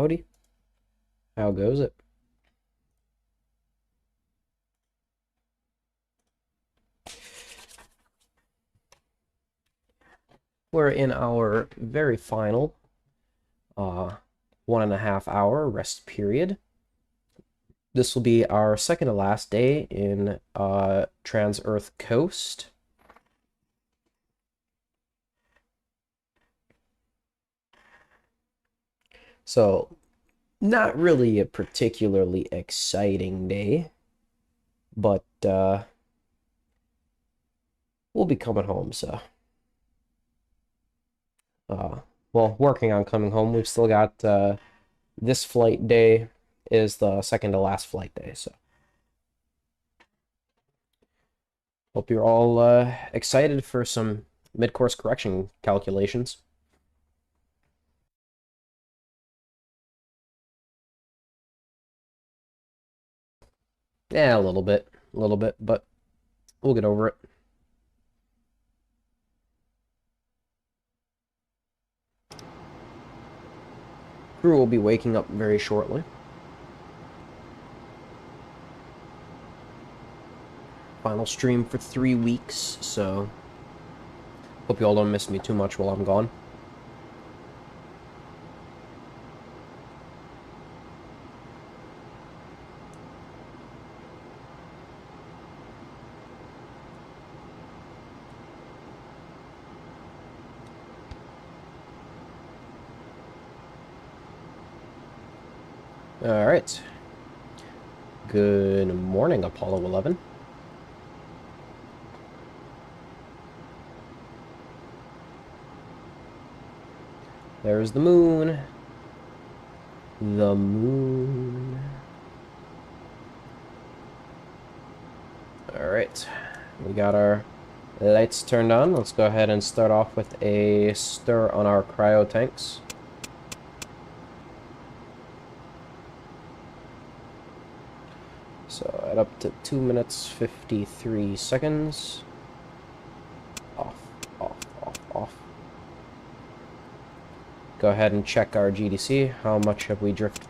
howdy. How goes it? We're in our very final 1.5 hour rest period. This will be our second to last day in Trans-Earth Coast. So, not really a particularly exciting day, but we'll be coming home, so. Well, working on coming home. We've still got this flight day is the second to last flight day, so. Hope you're all excited for some mid-course correction calculations. Yeah, a little bit, but we'll get over it. Crew will be waking up very shortly. Final stream for 3 weeks, so hope you all don't miss me too much while I'm gone. All right. Good morning, Apollo 11. There's the moon. The moon. All right. We got our lights turned on. Let's go ahead and start off with a stir on our cryo tanks. So at up to 2 minutes 53 seconds. Off, off, off, off. Go ahead and check our GDC. How much have we drifted?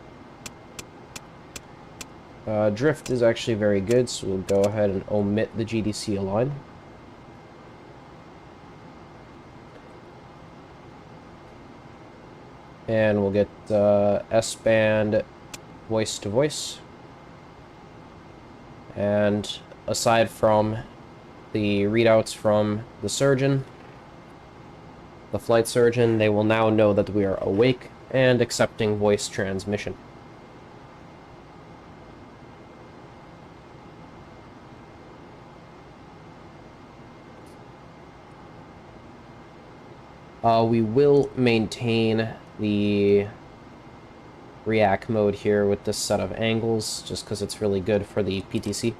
Drift is actually very good, so we'll go ahead and omit the GDC align. And we'll get S-band voice to voice. And aside from the readouts from the surgeon, the flight surgeon, they will now know that we are awake and accepting voice transmission. We will maintain the react mode here with this set of angles, just because it's really good for the PTC.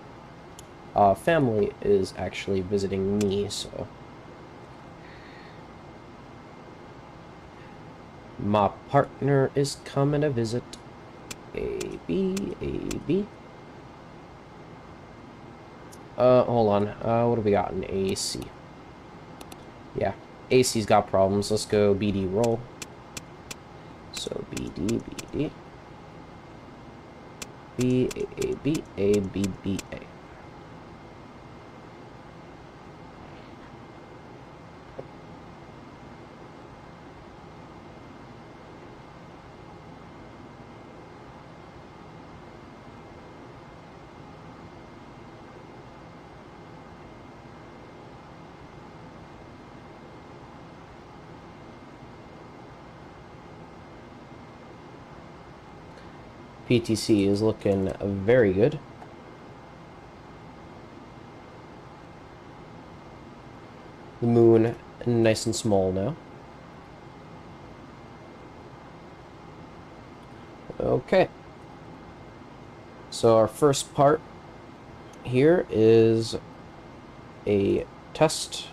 Family is actually visiting me, so my partner is coming to visit. AB. Hold on. What do we got in AC? Yeah, AC's got problems. Let's go BD roll. So BD, BD. B, A, B, A, B, B, A. PTC is looking very good. The moon nice and small now. Okay. So our first part here is a test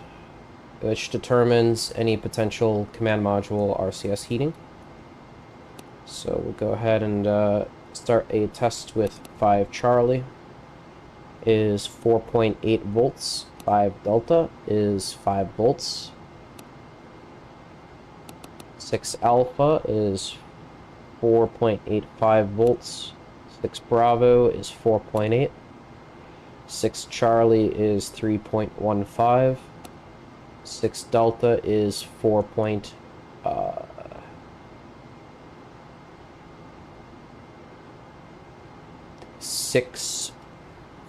which determines any potential command module RCS heating. So we'll go ahead and start a test with 5 Charlie is 4.8 volts. 5 Delta is 5 volts. 6 Alpha is 4.85 volts. 6 Bravo is 4.8. 6 Charlie is 3.15. 6 Delta is 4.6.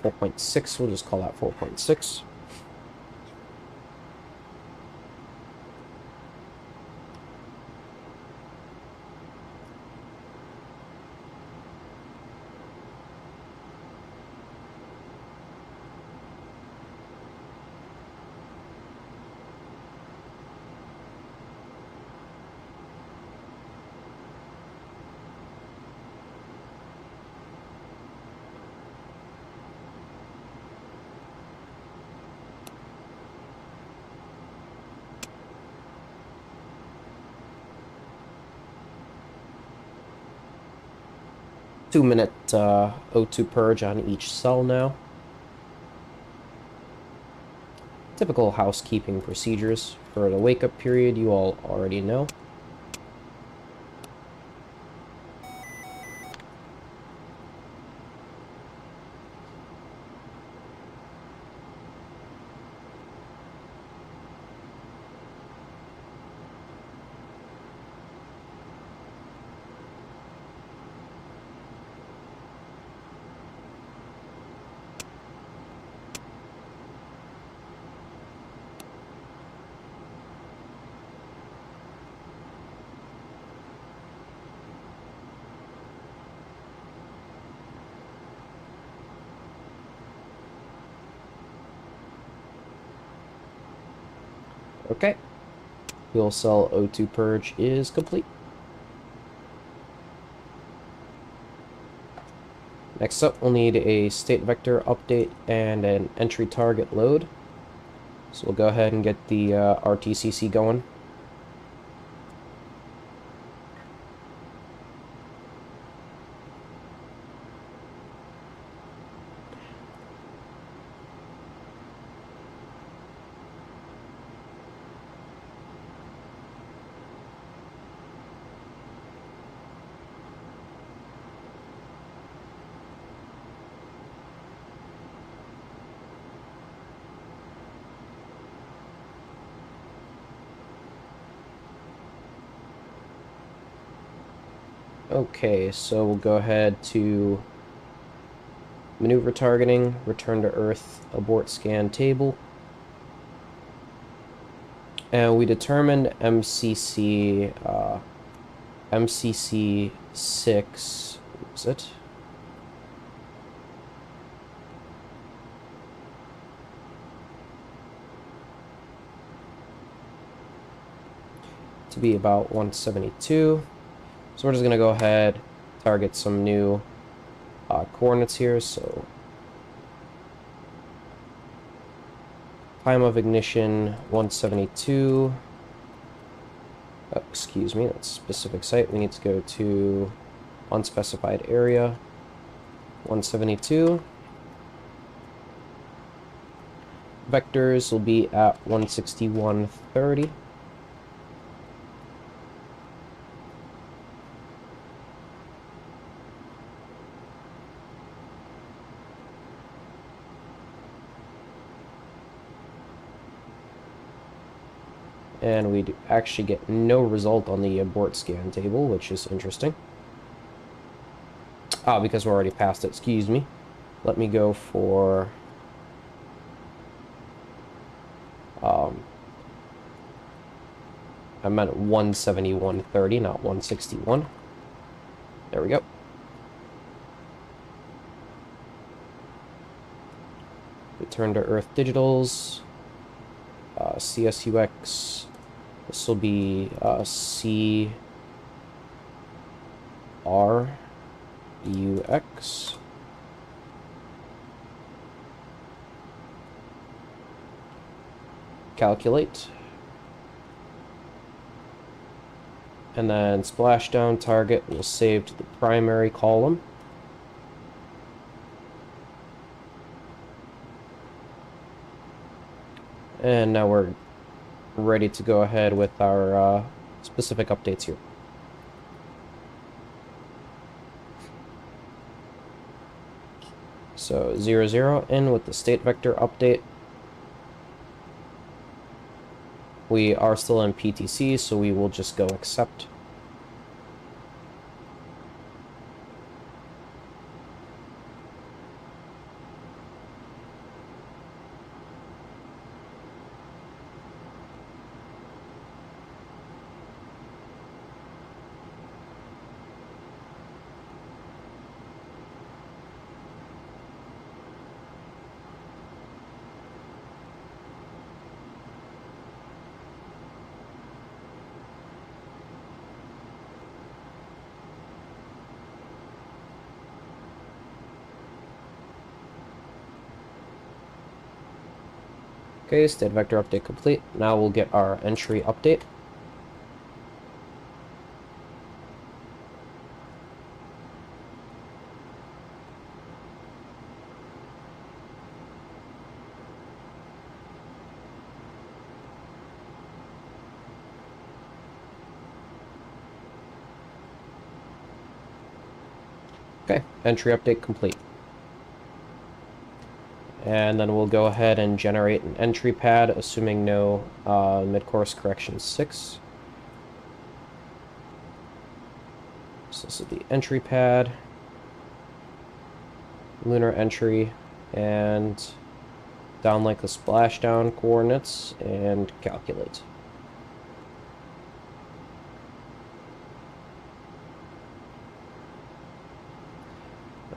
4.6, we'll just call that 4.6. Two-minute O2 purge on each cell now. Typical housekeeping procedures for the wake-up period you all already know. Okay. Fuel cell O2 purge is complete. Next up, we'll need a state vector update and an entry target load. So we'll go ahead and get the RTCC going. Okay, so we'll go ahead to maneuver targeting, return to Earth, abort scan table. And we determined MCC 6, what was it? To be about 172. So we're just going to go ahead, target some new coordinates here. So time of ignition 172. Oh, excuse me, that's a specific site. We need to go to unspecified area 172. Vectors will be at 161.30. And we actually get no result on the abort scan table, which is interesting. Ah, because we're already past it, excuse me. Let me go for... I meant 171.30, not 161. There we go. Return to Earth digitals. CSUX. This will be CRUX. Calculate. And then splashdown target will save to the primary column. And now we're ready to go ahead with our specific updates here. So 0, 0 in with the state vector update. We are still in PTC, so we will just go accept. Okay, state vector update complete. Now we'll get our entry update. Okay, entry update complete. And then we'll go ahead and generate an entry pad, assuming no mid-course correction 6. So this is the entry pad, lunar entry, and downlink the splashdown coordinates, and calculate.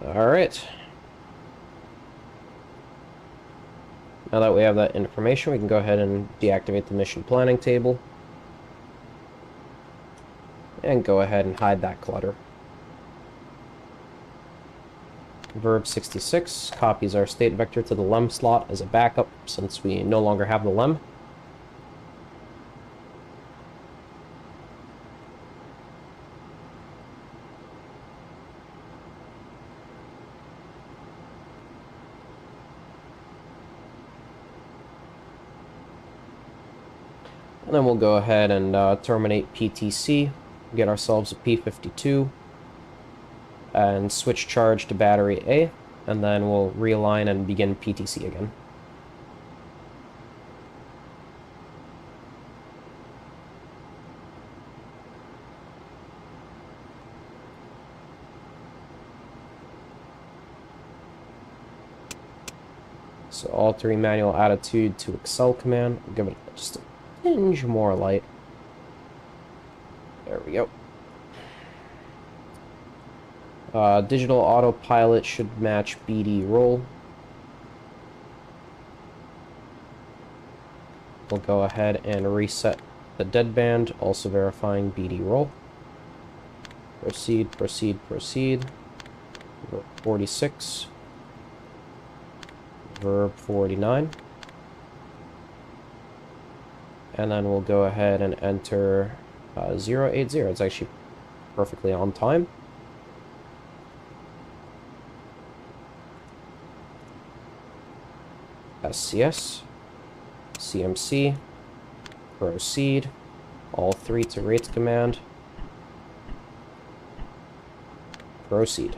Alright. Now that we have that information, we can go ahead and deactivate the mission planning table. And go ahead and hide that clutter. Verb 66 copies our state vector to the lem slot as a backup since we no longer have the lem. And then we'll go ahead and terminate PTC, get ourselves a P52, and switch charge to battery A, and then we'll realign and begin PTC again. So altering manual attitude to Excel command, we'll give it just a tinge more light. There we go. Digital autopilot should match BD roll. We'll go ahead and reset the deadband, also verifying BD roll. Proceed, proceed, proceed. Verb 46. Verb 49. And then we'll go ahead and enter 080. It's actually perfectly on time. SCS, CMC, proceed, all three to rates command, proceed.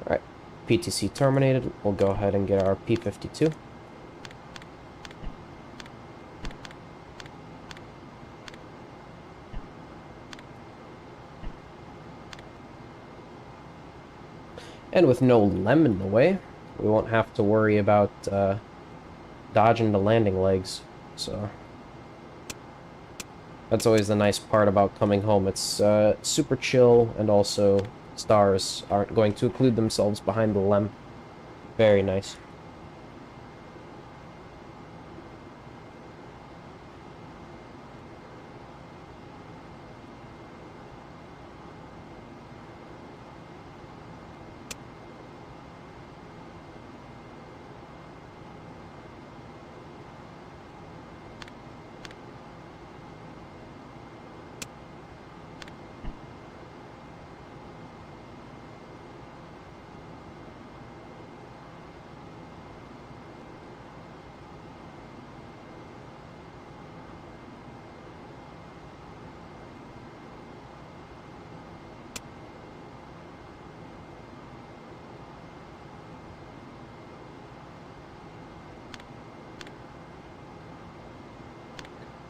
Alright, PTC terminated. We'll go ahead and get our P52. And with no lem in the way, we won't have to worry about dodging the landing legs. So that's always the nice part about coming home. It's super chill, and also stars aren't going to occlude themselves behind the lem. Very nice.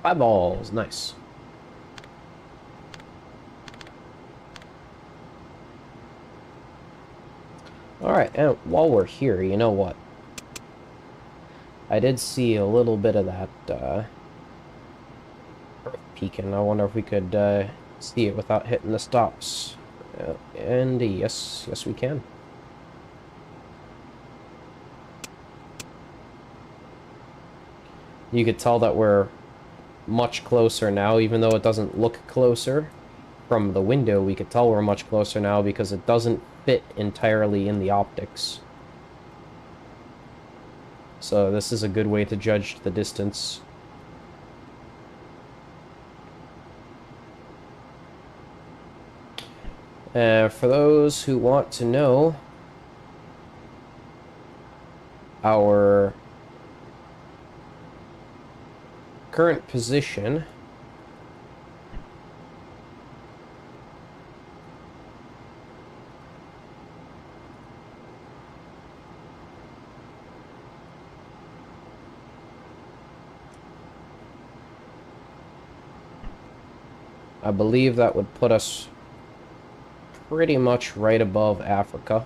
5 balls, nice. Alright, and while we're here, you know what? I did see a little bit of that Earth peeking. I wonder if we could see it without hitting the stops. And yes, yes we can. You could tell that we're much closer now, even though it doesn't look closer. From the window, we could tell we're much closer now because it doesn't fit entirely in the optics. So this is a good way to judge the distance. For those who want to know, our current position I believe that would put us pretty much right above Africa.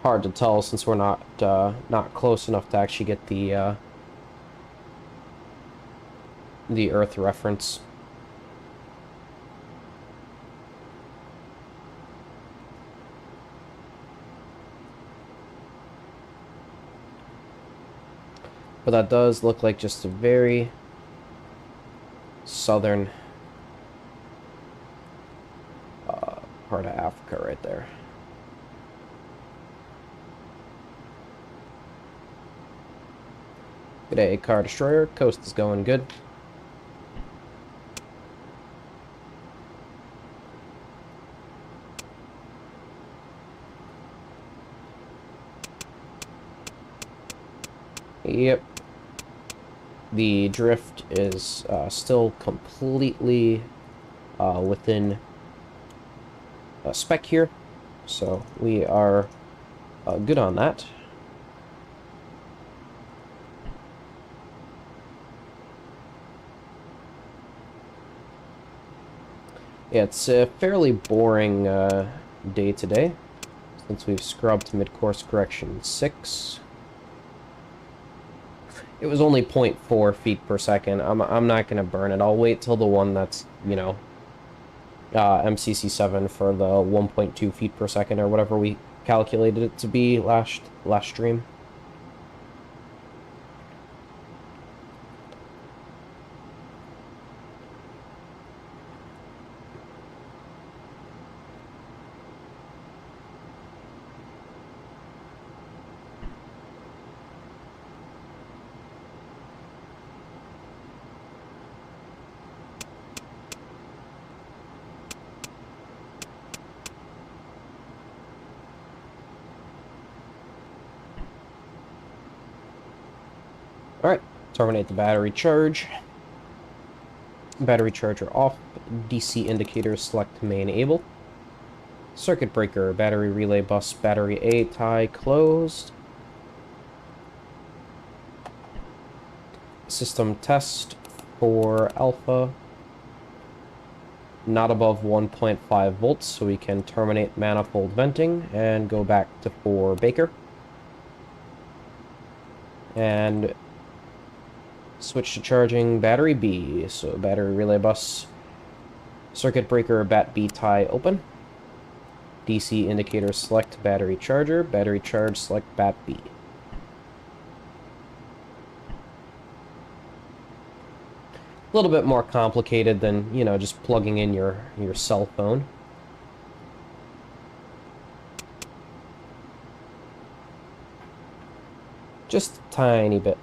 Hard to tell since we're not close enough to actually get the Earth reference. But that does look like just a very southern part of Africa right there. G'day, Car Destroyer. Coast is going good. Yep. The drift is still completely within spec here, so we are good on that. Yeah, it's a fairly boring day today, since we've scrubbed mid-course correction 6. It was only 0.4 feet per second. I'm not going to burn it. I'll wait till the one that's, you know, MCC7 for the 1.2 feet per second or whatever we calculated it to be last stream. Alright, terminate the battery charge. Battery charger off. DC indicator select main able. Circuit breaker, battery relay bus, battery A tie closed. System test for alpha. Not above 1.5 volts, so we can terminate manifold venting and go back to 4 Baker. And switch to charging battery B, so battery relay bus, circuit breaker, bat B tie open, DC indicator select battery charger, battery charge select bat B. A little bit more complicated than, you know, just plugging in your cell phone. Just a tiny bit.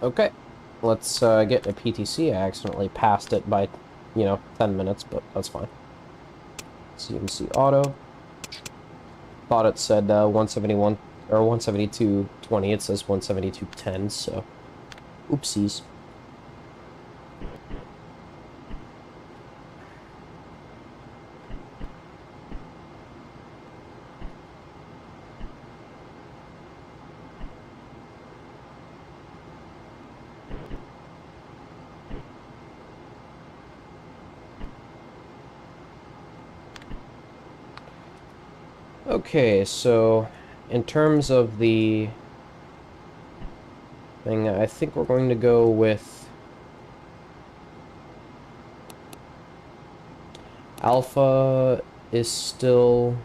Okay, let's get a PTC. I accidentally passed it by, 10 minutes, but that's fine. CMC auto. Thought it said 171 or 172.20. It says 172.10, so oopsies. Okay, so in terms of the thing, I think we're going to go with Alpha is still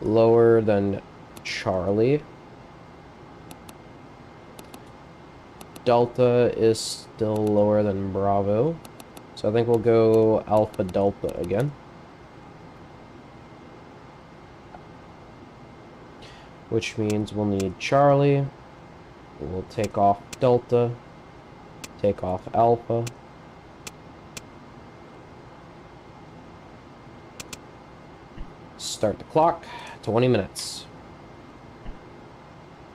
lower than Charlie. Delta is still lower than Bravo. So I think we'll go Alpha Delta again. Which means we'll need Charlie. We'll take off Delta. Take off Alpha. Start the clock. 20 minutes.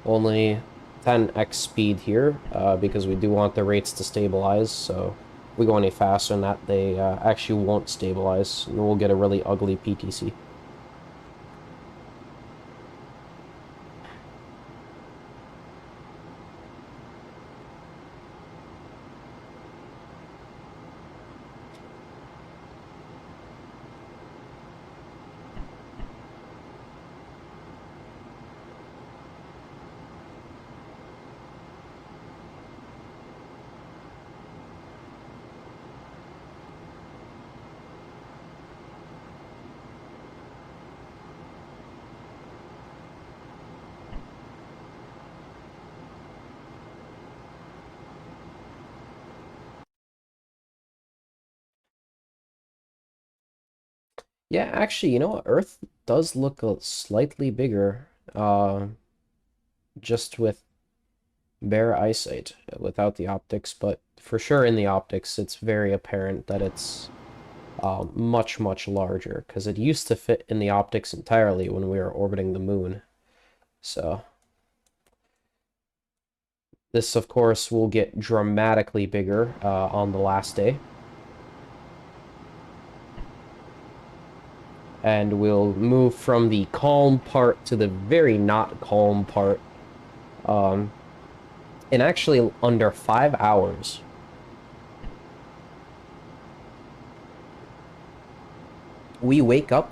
Only 10x speed here, because we do want the rates to stabilize, so if we go any faster than that, they actually won't stabilize, and we'll get a really ugly PTC. Yeah, actually, you know what? Earth does look slightly bigger, just with bare eyesight, without the optics, but for sure in the optics, it's very apparent that it's much, much larger, because it used to fit in the optics entirely when we were orbiting the moon. So, this, of course, will get dramatically bigger on the last day. And we'll move from the calm part to the very not calm part in actually under 5 hours. We wake up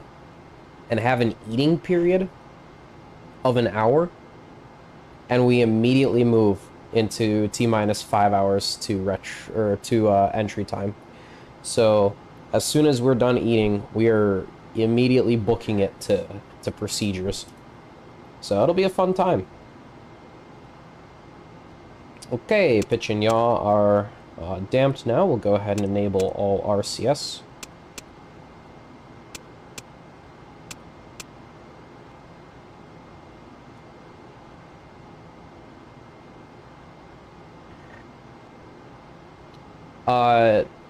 and have an eating period of an hour, and we immediately move into T-minus 5 hours to entry time. So as soon as we're done eating, we are immediately booking it to procedures. So it'll be a fun time. Okay, pitch and yaw are damped now. We'll go ahead and enable all RCS.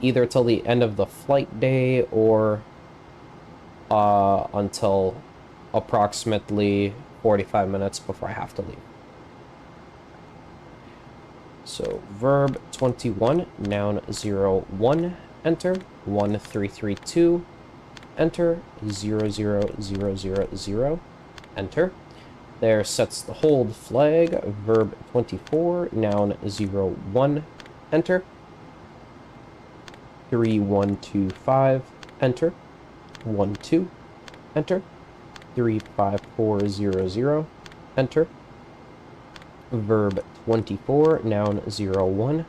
Either till the end of the flight day or until approximately 45 minutes before I have to leave. So verb 21, noun 01, enter, 1332, enter, 00000, enter. There sets the hold flag, verb 24, noun 01, enter, 3125, enter, 12, enter, 35400, enter, verb 24, noun 01,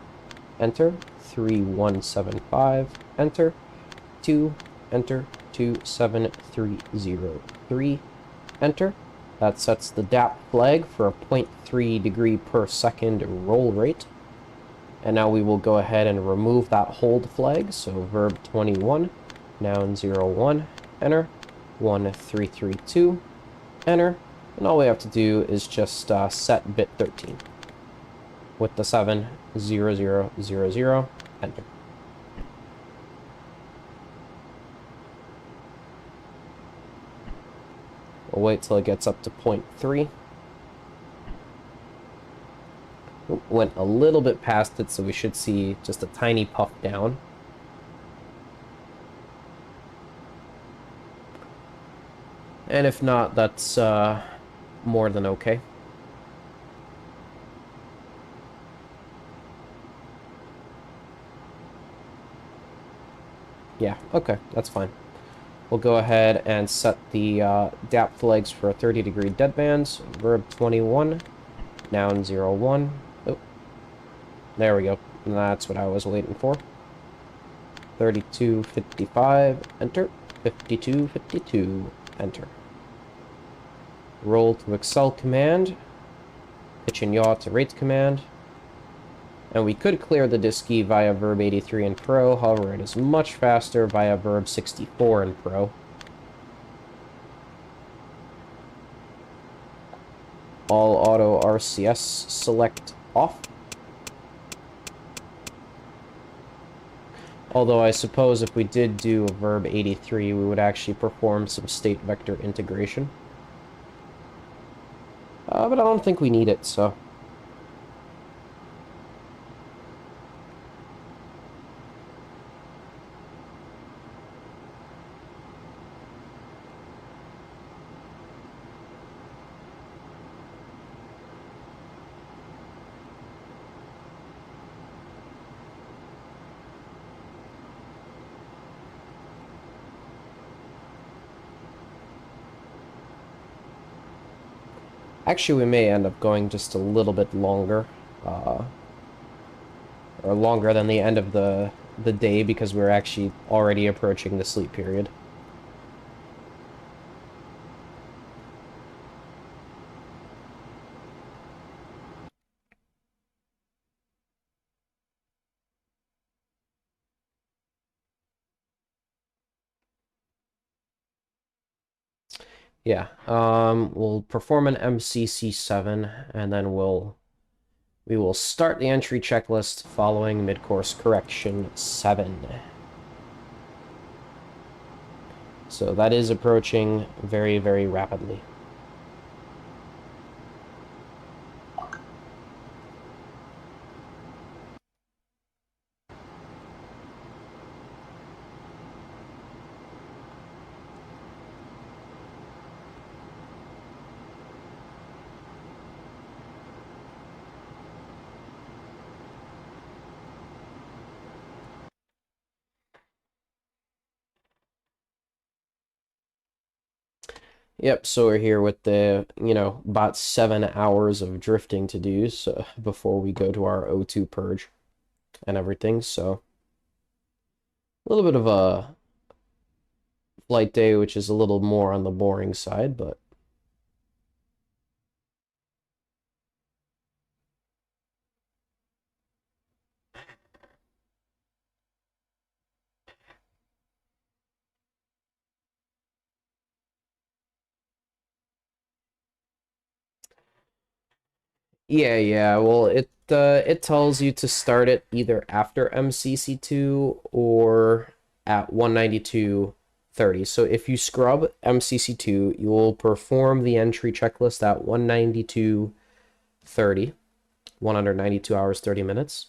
enter, 3175, enter, 2, enter, 27303, enter. That sets the DAP flag for a 0.3 degree per second roll rate. And now we will go ahead and remove that hold flag. So verb 21, noun 01, enter, 1332, enter. And all we have to do is just set bit 13. with the 70000, enter. We'll wait till it gets up to 0.3. Went a little bit past it, so we should see just a tiny puff down. And if not, that's more than okay. Yeah, okay, that's fine. We'll go ahead and set the DAP flags for a 30-degree deadbands. Verb 21, noun 01. Oh, there we go. And that's what I was waiting for. 3255, enter. 5252, enter. Roll to Excel command. Pitch and yaw to rate command. And we could clear the disk key via verb 83 in Pro, however it is much faster via verb 64 in Pro. All auto RCS select off. Although I suppose if we did do a verb 83, we would actually perform some state vector integration. But I don't think we need it, so... Actually, we may end up going just a little bit longer. Or longer than the end of the day, because we're actually already approaching the sleep period. Yeah, we'll perform an MCC7, and then we will start the entry checklist following mid-course correction 7. So that is approaching very, very rapidly. Yep, so we're here with the, about 7 hours of drifting to do so before we go to our O2 purge and everything, so a little bit of a flight day, which is a little more on the boring side, but yeah, well, it tells you to start it either after MCC2 or at 192.30. So if you scrub MCC2, you will perform the entry checklist at 192.30, 192 hours 30 minutes.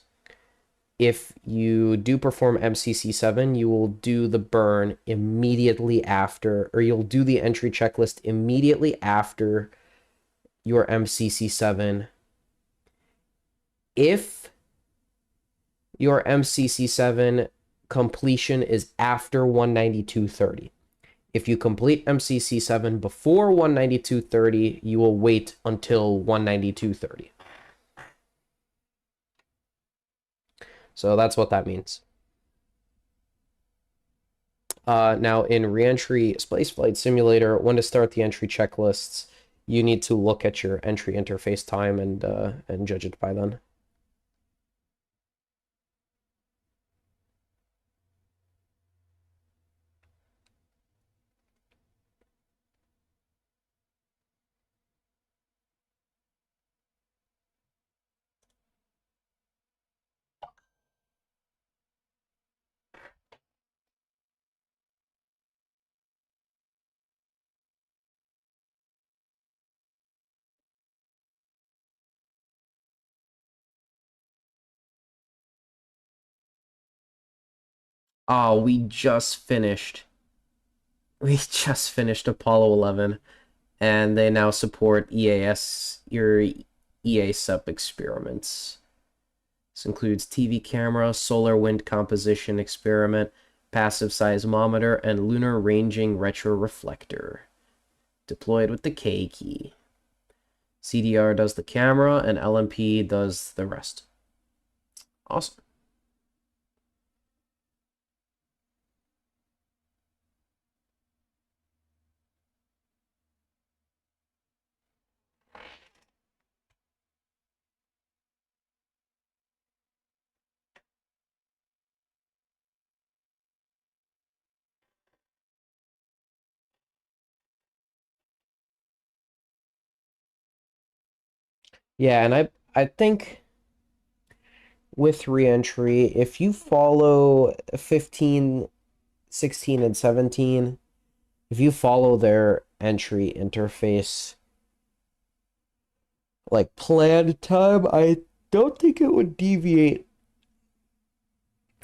If you do perform MCC7, you will do the burn immediately after, or you'll do the entry checklist immediately after your MCC7. If your MCC7 completion is after 192.30. If you complete MCC7 before 192.30, you will wait until 192.30. So that's what that means. Now, in Reentry Spaceflight Simulator, when to start the entry checklists, you need to look at your entry interface time and judge it by then. Oh, we just finished. We just finished Apollo 11, and they now support EAS, your EA sub experiments. This includes TV camera, solar wind composition experiment, passive seismometer, and lunar ranging retroreflector. Deployed with the K key. CDR does the camera, and LMP does the rest. Awesome. Yeah, and I think with reentry, if you follow 15, 16, and 17, if you follow their entry interface like planned time, I don't think it would deviate.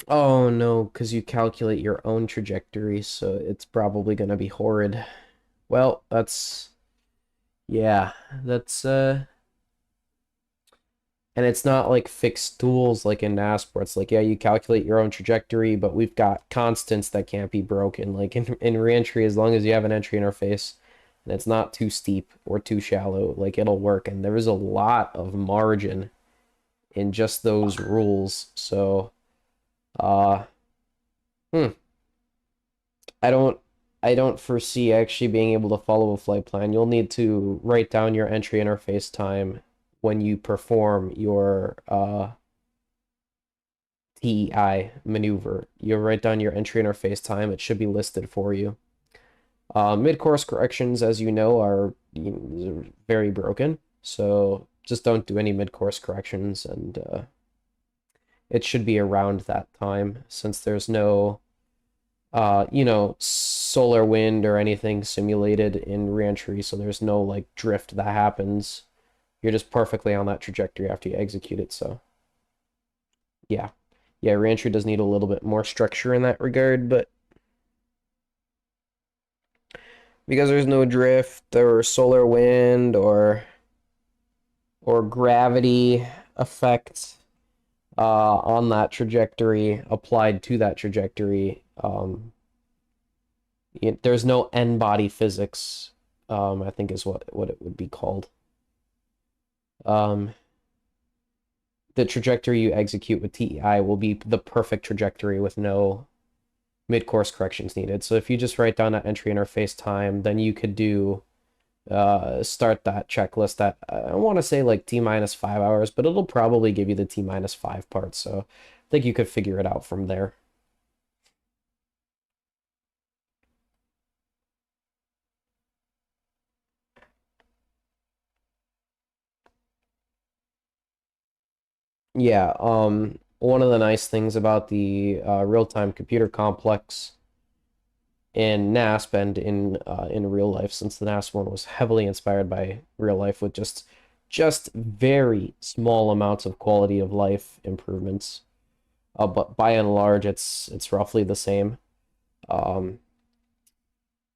Oh no, because you calculate your own trajectory, so it's probably gonna be horrid. Well, yeah, that's and it's not like fixed tools like in NASP where it's like, yeah, you calculate your own trajectory, but we've got constants that can't be broken. Like in reentry, as long as you have an entry interface and it's not too steep or too shallow, like it'll work. And there is a lot of margin in just those rules. So, uh, hmm, I don't, I don't foresee actually being able to follow a flight plan. You'll need to write down your entry interface time when you perform your TEI maneuver. You write down your entry interface time. It should be listed for you. Mid-course corrections, as you know, are very broken. So just don't do any mid-course corrections, and it should be around that time since there's no, solar wind or anything simulated in reentry. So there's no like drift that happens. You're just perfectly on that trajectory after you execute it. So yeah. Yeah, reentry does need a little bit more structure in that regard, but because there's no drift or solar wind or gravity effect on that trajectory applied to that trajectory, there's no n-body physics, I think is what it would be called. Um, the trajectory you execute with TEI will be the perfect trajectory with no mid-course corrections needed. So if you just write down that entry interface time, then you could do start that checklist at I want to say like T minus 5 hours, but it'll probably give you the T minus 5 part. So I think you could figure it out from there. Yeah, one of the nice things about the real-time computer complex in NASP and in real life, since the NASP one was heavily inspired by real life with just very small amounts of quality of life improvements. But by and large, it's roughly the same. Um,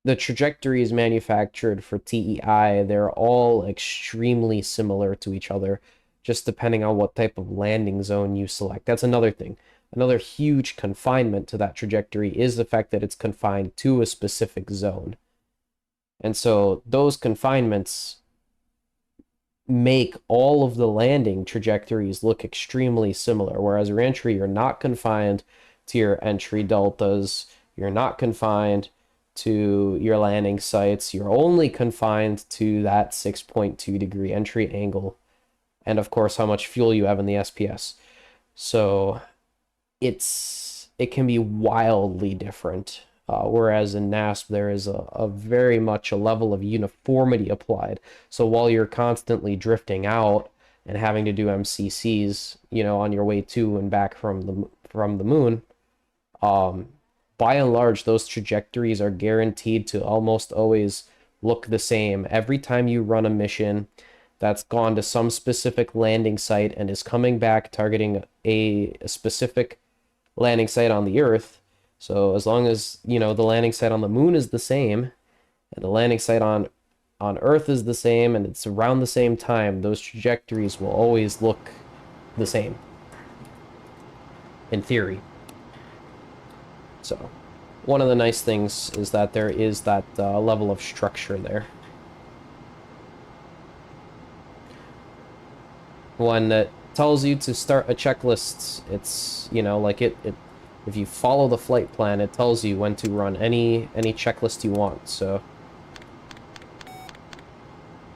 the trajectories manufactured for TEI, they're all extremely similar to each other, just depending on what type of landing zone you select. That's another thing. Another huge confinement to that trajectory is the fact that it's confined to a specific zone. And so those confinements make all of the landing trajectories look extremely similar, whereas reentry, you're not confined to your entry deltas, you're not confined to your landing sites, you're only confined to that 6.2 degree entry angle, and of course how much fuel you have in the SPS. So it can be wildly different. Whereas in NASP, there is a very much a level of uniformity applied. So while you're constantly drifting out and having to do MCCs, on your way to and back from the moon, by and large, those trajectories are guaranteed to almost always look the same. Every time you run a mission that's gone to some specific landing site and is coming back targeting a specific landing site on the Earth, So as long as, you know, the landing site on the moon is the same, and the landing site on Earth is the same, and it's around the same time, those trajectories will always look the same, in theory. So, one of the nice things is that there is that level of structure there. When it tells you to start a checklist, it's, you know, like if you follow the flight plan, it tells you when to run any checklist you want. So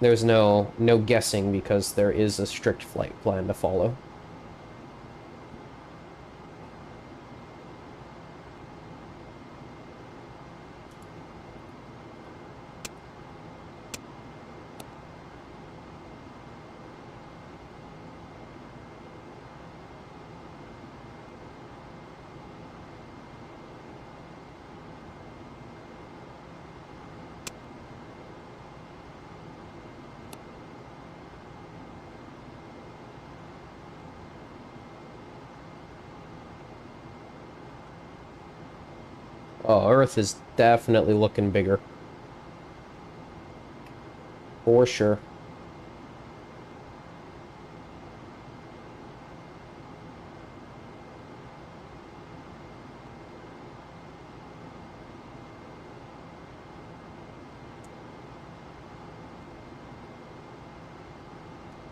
there's no guessing because there is a strict flight plan to follow. Oh, Earth is definitely looking bigger. For sure.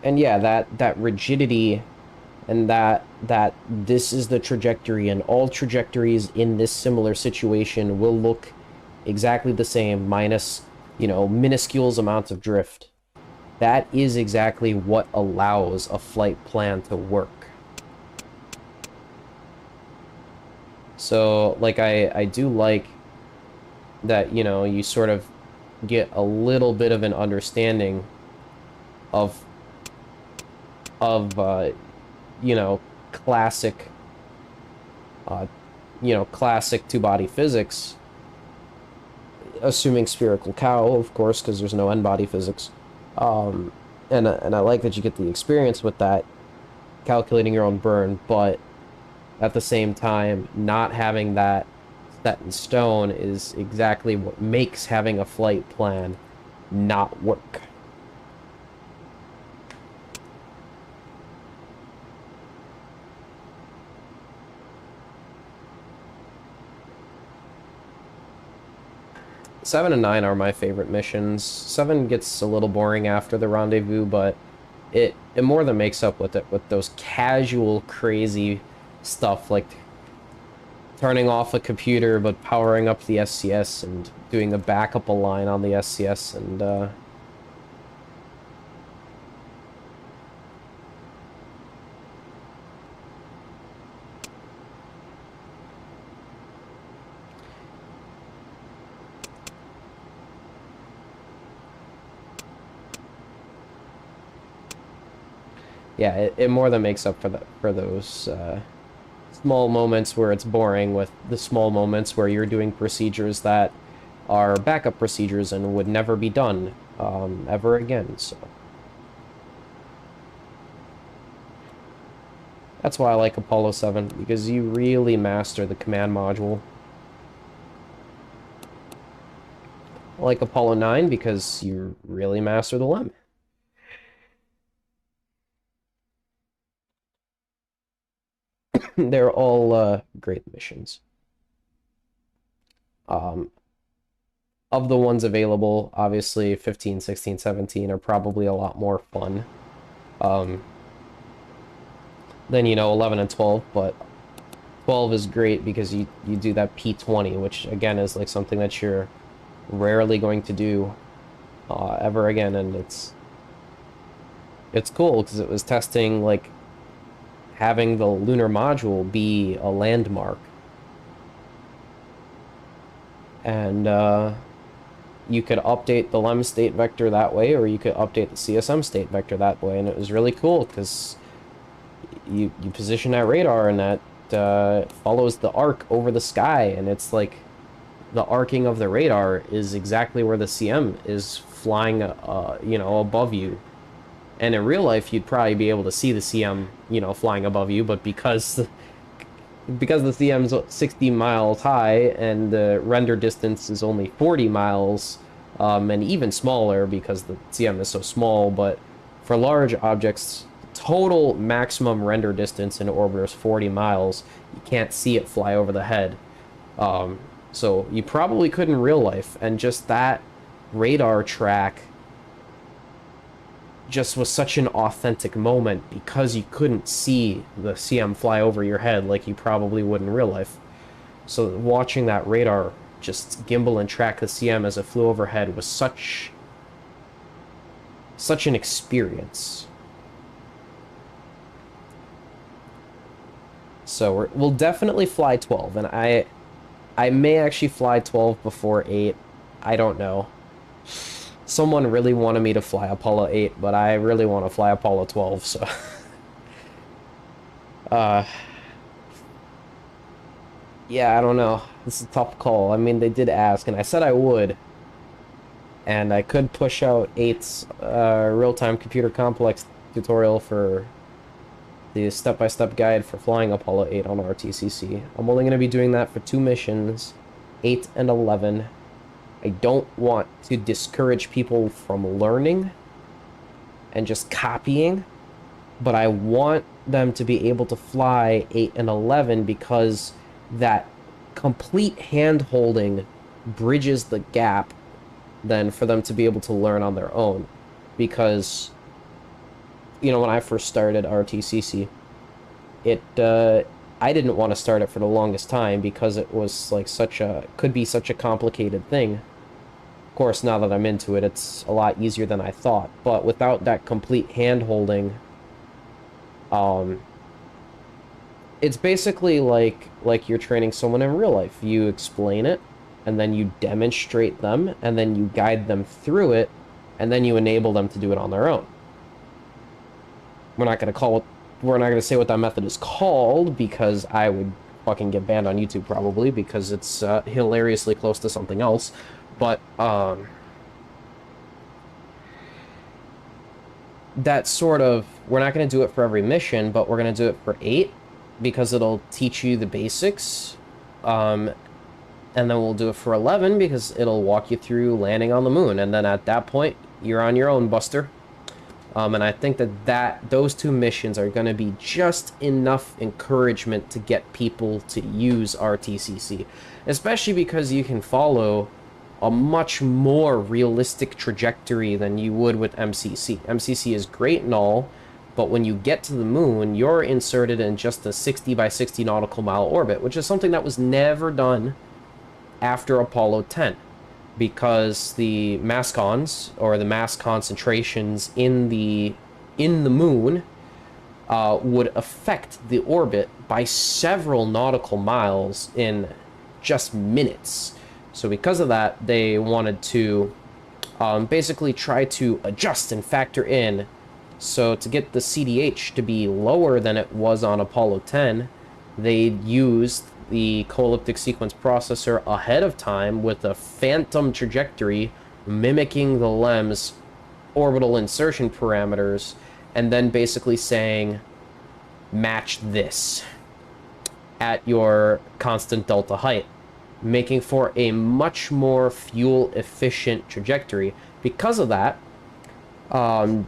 And yeah, that rigidity and that this is the trajectory and all trajectories in this similar situation will look exactly the same minus, you know, minuscule amounts of drift. That is exactly what allows a flight plan to work. So, like, I do like that, you know, you sort of get a little bit of an understanding of you know, classic classic two-body physics, assuming spherical cow, of course, because there's no n-body physics. And I like that you get the experience with that, calculating your own burn, but at the same time, not having that set in stone is exactly what makes having a flight plan not work. Seven and 9 are my favorite missions. 7 gets a little boring after the rendezvous, but it more than makes up with it with those casual, crazy stuff like turning off a computer but powering up the SCS and doing a backup line on the SCS and yeah, it more than makes up for those small moments where it's boring with the small moments where you're doing procedures that are backup procedures and would never be done ever again. So that's why I like Apollo 7, because you really master the command module. I like Apollo 9 because you really master the LEM. They're all great missions. Of the ones available, obviously 15, 16, 17 are probably a lot more fun than, you know, 11 and 12, but 12 is great because you do that P20, which again is like something that you're rarely going to do ever again, and it's cool because it was testing like having the lunar module be a landmark, and you could update the LEM state vector that way, or you could update the CSM state vector that way, and it was really cool because you position that radar and that follows the arc over the sky, and it's like the arcing of the radar is exactly where the CM is flying, you know, above you. And in real life, you'd probably be able to see the CM, you know, flying above you, but because because the CM's 60 miles high and the render distance is only 40 miles, and even smaller because the CM is so small, but for large objects, total maximum render distance in orbiter is 40 miles. You can't see it fly over the head. So you probably could in real life, and just that radar track just was such an authentic moment because you couldn't see the CM fly over your head like you probably would in real life. So watching that radar just gimbal and track the CM as it flew overhead was such an experience. So we'll definitely fly 12, and I may actually fly 12 before 8. I don't know. Someone really wanted me to fly Apollo 8, but I really want to fly Apollo 12, so... yeah, I don't know. This is a tough call. I mean, they did ask, and I said I would. And I could push out 8's real-time computer complex tutorial for the step-by-step guide for flying Apollo 8 on RTCC. I'm only going to be doing that for 2 missions, 8 and 11. I don't want to discourage people from learning and just copying, but I want them to be able to fly 8 and 11 because that complete hand-holding bridges the gap then for them to be able to learn on their own. Because, you know, when I first started RTCC, I didn't want to start it for the longest time because it was like could be such a complicated thing. Of course, now that I'm into it, it's a lot easier than I thought. But without that complete hand-holding, it's basically like you're training someone in real life. You explain it, and then you demonstrate them, and then you guide them through it, and then you enable them to do it on their own. We're not gonna say what that method is called because I would fucking get banned on YouTube probably because it's hilariously close to something else. But that sort of, we're not going to do it for every mission, but we're going to do it for 8 because it'll teach you the basics. And then we'll do it for 11 because it'll walk you through landing on the moon. And then at that point, you're on your own, Buster. And I think that those 2 missions are going to be just enough encouragement to get people to use RTCC. Especially because you can follow a much more realistic trajectory than you would with MCC. MCC is great and all, but when you get to the moon, you're inserted in just a 60 by 60 nautical mile orbit, which is something that was never done after Apollo 10, because the mass cons, or the mass concentrations in the moon, would affect the orbit by several nautical miles in just minutes. So because of that, they wanted to basically try to adjust and factor in. So to get the CDH to be lower than it was on Apollo 10, they used the co-elliptic sequence processor ahead of time with a phantom trajectory mimicking the LEM's orbital insertion parameters, and then basically saying, match this at your constant delta height, making for a much more fuel-efficient trajectory. Because of that,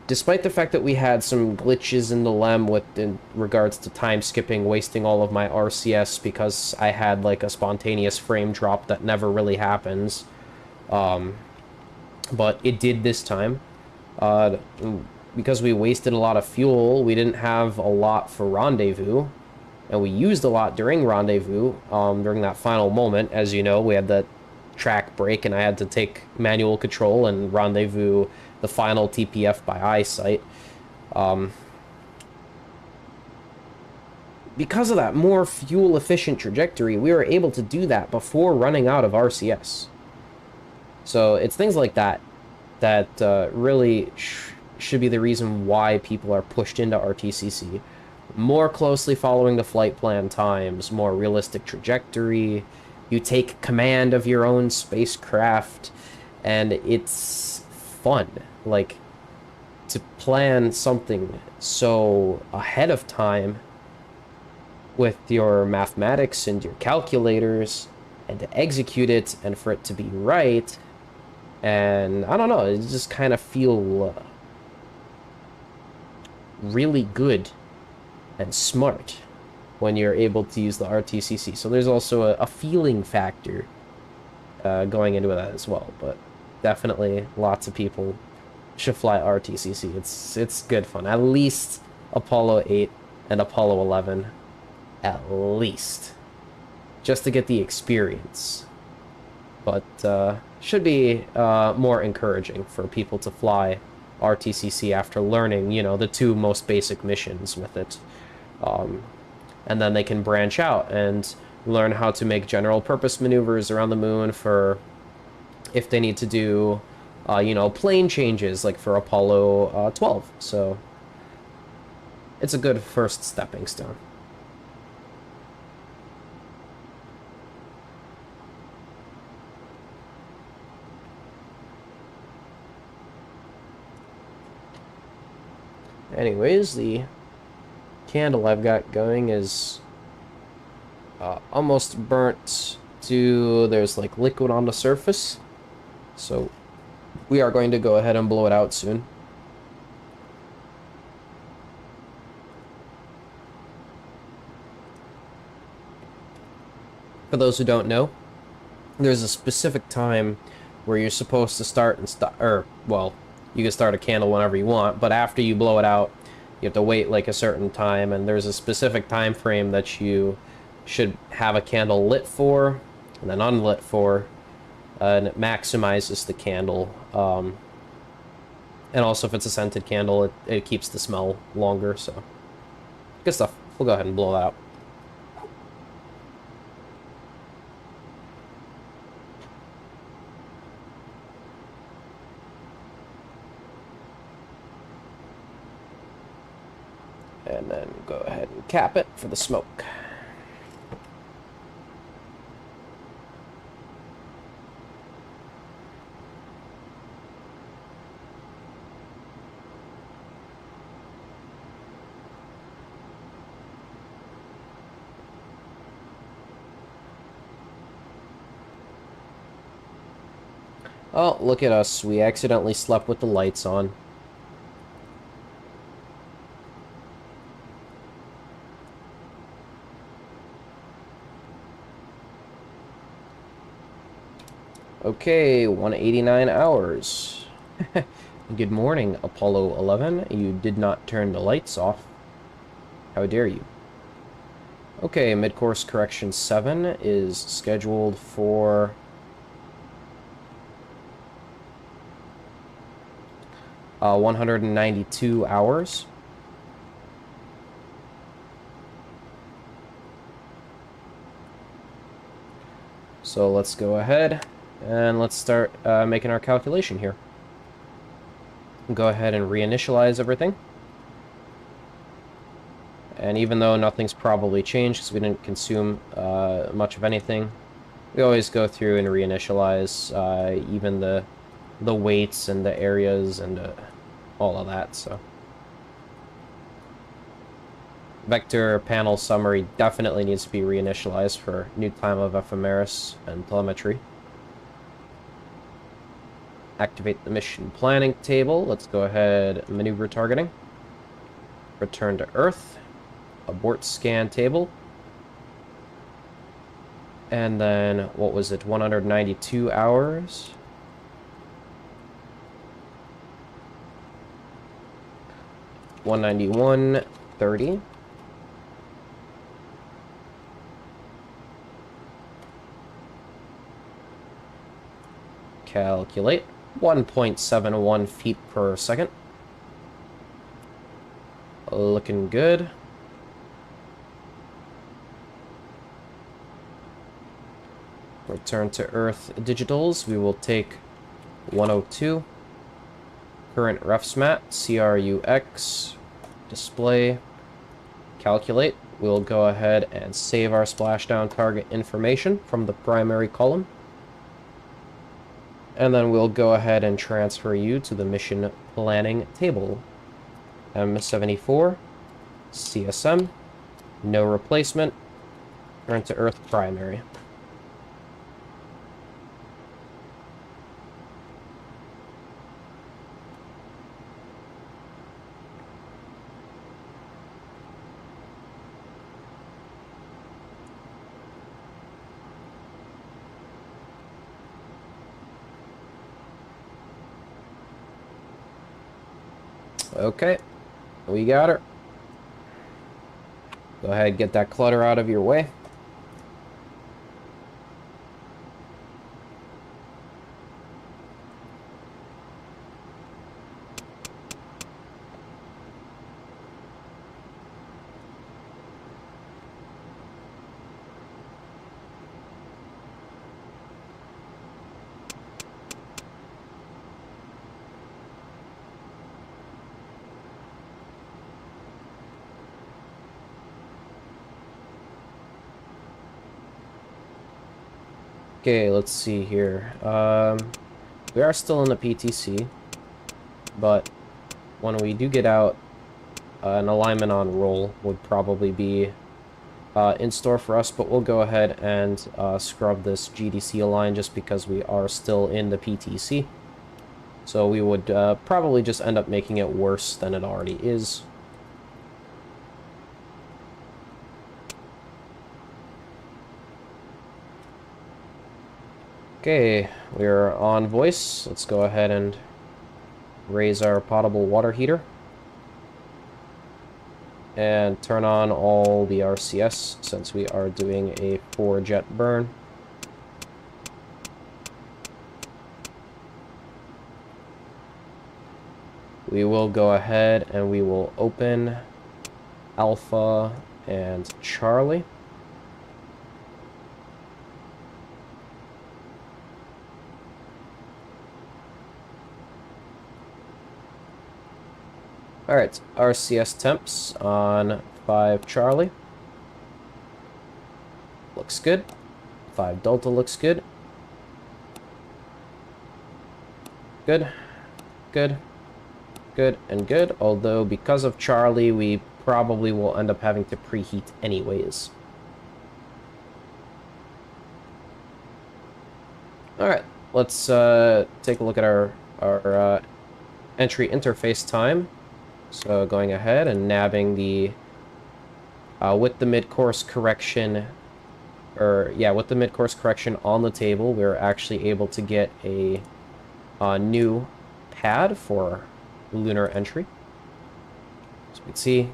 despite the fact that we had some glitches in the LEM in regards to time skipping, wasting all of my RCS because I had like a spontaneous frame drop that never really happens, but it did this time. Because we wasted a lot of fuel, we didn't have a lot for rendezvous. And we used a lot during rendezvous, during that final moment. As you know, we had that track break, and I had to take manual control and rendezvous the final TPF by eyesight. Because of that more fuel-efficient trajectory, we were able to do that before running out of RCS. So it's things like that that really should be the reason why people are pushed into RTCC. More closely following the flight plan times, more realistic trajectory, you take command of your own spacecraft, and it's fun. Like, to plan something so ahead of time with your mathematics and your calculators and to execute it and for it to be right. And I don't know, it just kind of feel really good and smart when you're able to use the RTCC. So there's also a feeling factor going into that as well. But definitely lots of people should fly RTCC. It's good fun. At least Apollo 8 and Apollo 11. At least. Just to get the experience. But should be more encouraging for people to fly RTCC after learning, you know, the two most basic missions with it. And then they can branch out and learn how to make general purpose maneuvers around the moon for if they need to do, you know, plane changes like for Apollo 12. So it's a good first stepping stone. Anyways, the candle I've got going is almost burnt to, there's like liquid on the surface. So we are going to go ahead and blow it out soon. For those who don't know, there's a specific time where you're supposed to start and stop, or, well, you can start a candle whenever you want, but after you blow it out, you have to wait like a certain time, and there's a specific time frame that you should have a candle lit for, and then unlit for, and it maximizes the candle. And also, if it's a scented candle, it keeps the smell longer, so good stuff. We'll go ahead and blow that out. And then go ahead and cap it for the smoke. Oh, look at us. We accidentally slept with the lights on. Okay, 189 hours. Good morning, Apollo 11. You did not turn the lights off. How dare you? Okay, mid-course correction 7 is scheduled for 192 hours. So let's go ahead and let's start making our calculation here. Go ahead and reinitialize everything. And even though nothing's probably changed because we didn't consume much of anything, we always go through and reinitialize even the weights and the areas and all of that. So vector panel summary definitely needs to be reinitialized for new time of ephemeris and telemetry. Activate the mission planning table. Let's go ahead, maneuver targeting. Return to Earth. Abort scan table. And then, what was it, 192 hours? $191.30. Calculate. 1.71 feet per second. Looking good. Return to Earth digitals. We will take 102. Current refs mat, CRUX, display, calculate. We'll go ahead and save our splashdown target information from the primary column. And then we'll go ahead and transfer you to the mission planning table. M74, CSM, No replacement. Turn to Earth primary. Okay, we got her. Go ahead and get that clutter out of your way. Okay, let's see here. We are still in the PTC, but when we do get out, an alignment on roll would probably be in store for us, but we'll go ahead and scrub this GDC align just because we are still in the PTC. So we would probably just end up making it worse than it already is. Okay, we're on voice. Let's go ahead and raise our potable water heater. And turn on all the RCS since we are doing a 4-jet burn. We will go ahead and we will open Alpha and Charlie. Alright, RCS temps on 5 Charlie. Looks good. 5 Delta looks good. Good. Good. Good and good. Although, because of Charlie, we probably will end up having to preheat anyways. Alright, let's take a look at our entry interface time. So going ahead and nabbing the with the mid-course correction, with the mid-course correction on the table, we're actually able to get a new pad for lunar entry. So we can see,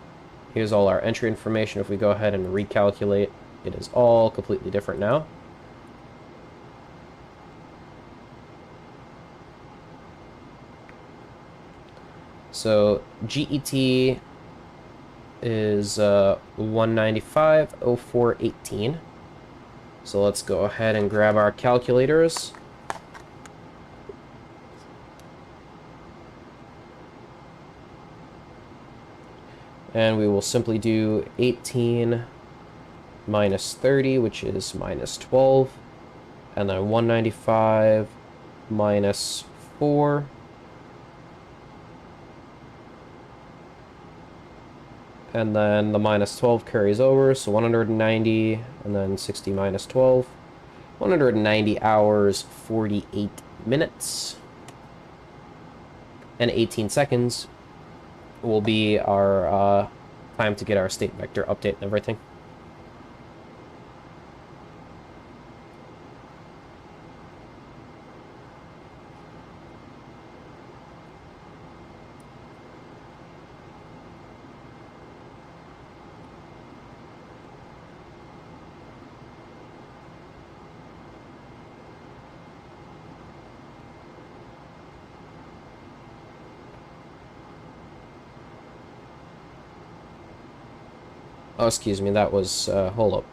here's all our entry information. If we go ahead and recalculate, it is all completely different now. So GET is 195.0418. So let's go ahead and grab our calculators. And we will simply do 18 minus 30, which is minus 12. And then 195 minus 4. And then the minus 12 carries over, so 190, and then 60 minus 12. 190 hours, 48 minutes, and 18 seconds will be our time to get our state vector update and everything. Oh, excuse me, that was, hold up.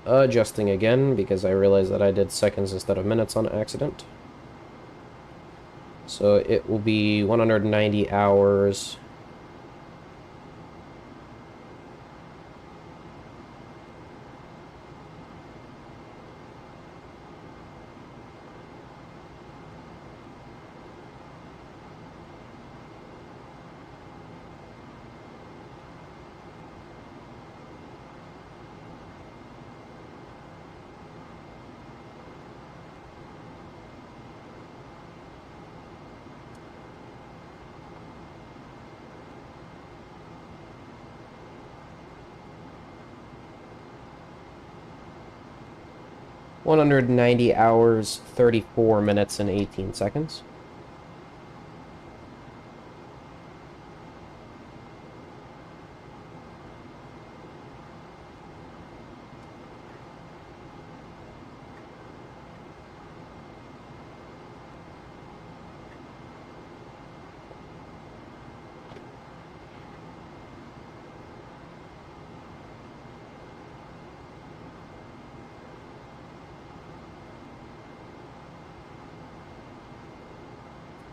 Adjusting again, because I realized that I did seconds instead of minutes on accident. So it will be 190 hours. 190 hours, 34 minutes, and 18 seconds.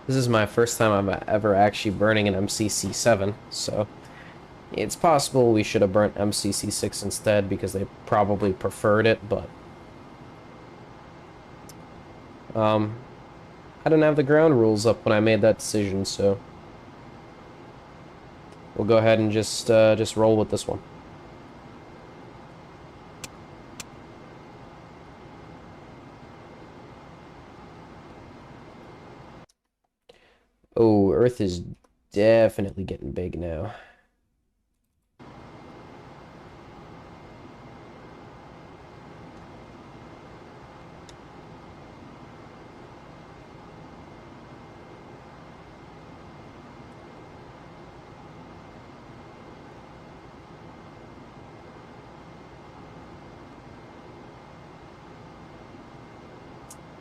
This is my first time I'm ever actually burning an MCC7, so it's possible we should have burnt MCC6 instead because they probably preferred it, but I didn't have the ground rules up when I made that decision, so we'll go ahead and just roll with this one. Oh, Earth is definitely getting big now.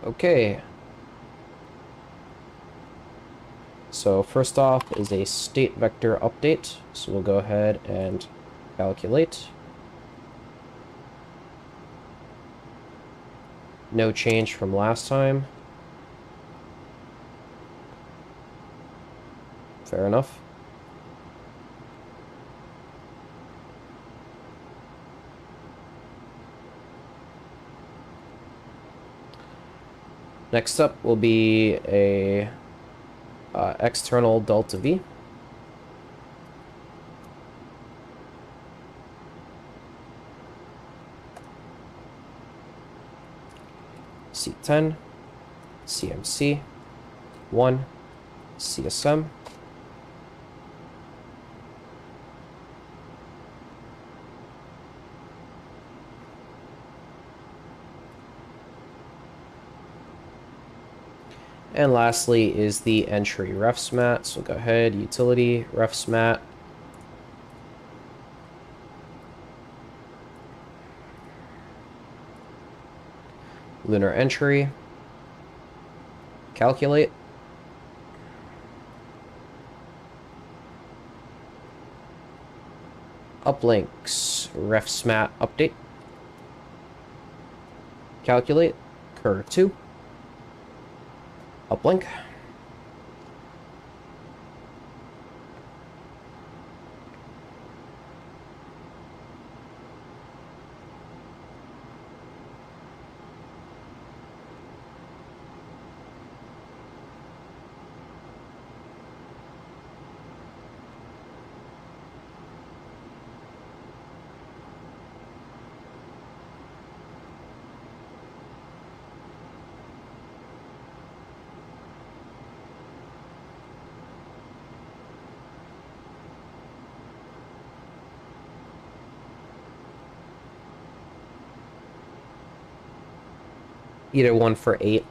Okay. So first off is a state vector update. So we'll go ahead and calculate. No change from last time. Fair enough. Next up will be a external delta V. C10, CMC, 1, CSM. And lastly is the entry refs mat. So go ahead, utility, refs mat. Lunar entry. Calculate. Uplinks, refs mat update. Calculate, cur 2. Uplink. Either one for 8.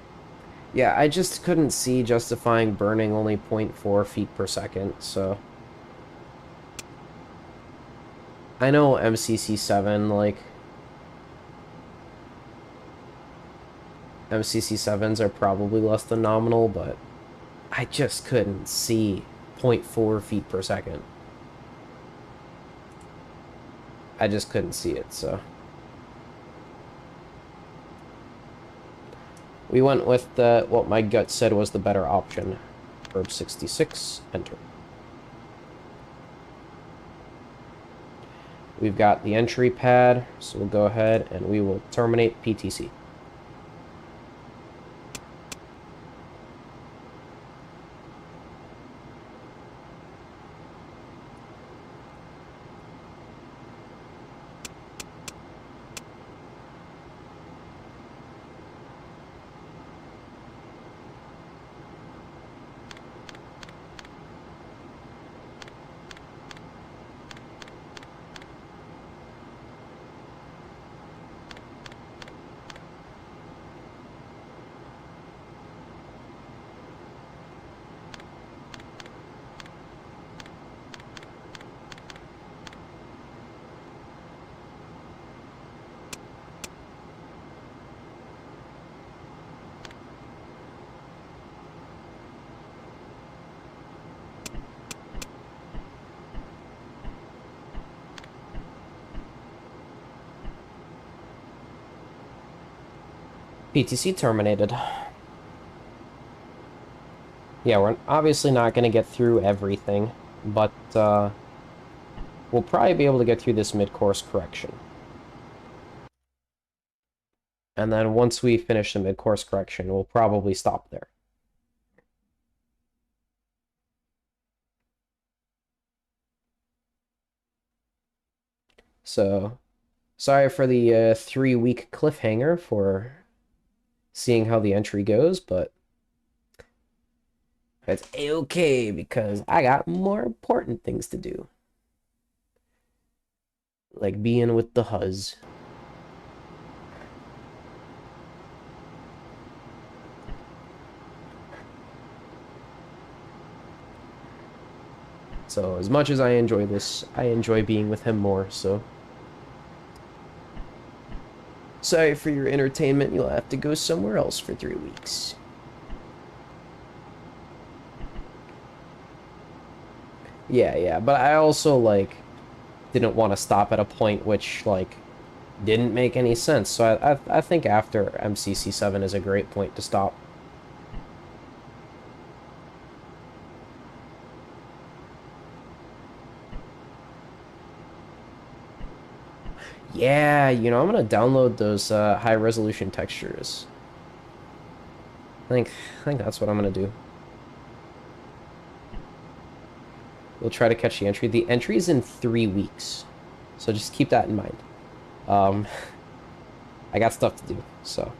Yeah, I just couldn't see justifying burning only 0.4 feet per second, so... I know MCC7, like... MCC7s are probably less than nominal, but... I just couldn't see 0.4 feet per second. I just couldn't see it, so... We went with what my gut said was the better option. Verb 66, enter. We've got the entry pad, so we'll go ahead and we will terminate PTC. PTC terminated. Yeah, we're obviously not going to get through everything, but we'll probably be able to get through this mid-course correction. And then once we finish the mid-course correction, we'll probably stop there. So, sorry for the 3-week cliffhanger for seeing how the entry goes, but it's a-okay because I got more important things to do. Like being with the huzz. So as much as I enjoy this, I enjoy being with him more, so... Sorry for your entertainment, you'll have to go somewhere else for 3 weeks. Yeah, but I also, like, didn't want to stop at a point which, like, didn't make any sense. So I think after MCC7 is a great point to stop. Yeah, you know, I'm gonna download those high-resolution textures. I think that's what I'm gonna do. We'll try to catch the entry. The entry is in 3 weeks, so just keep that in mind. I got stuff to do, so.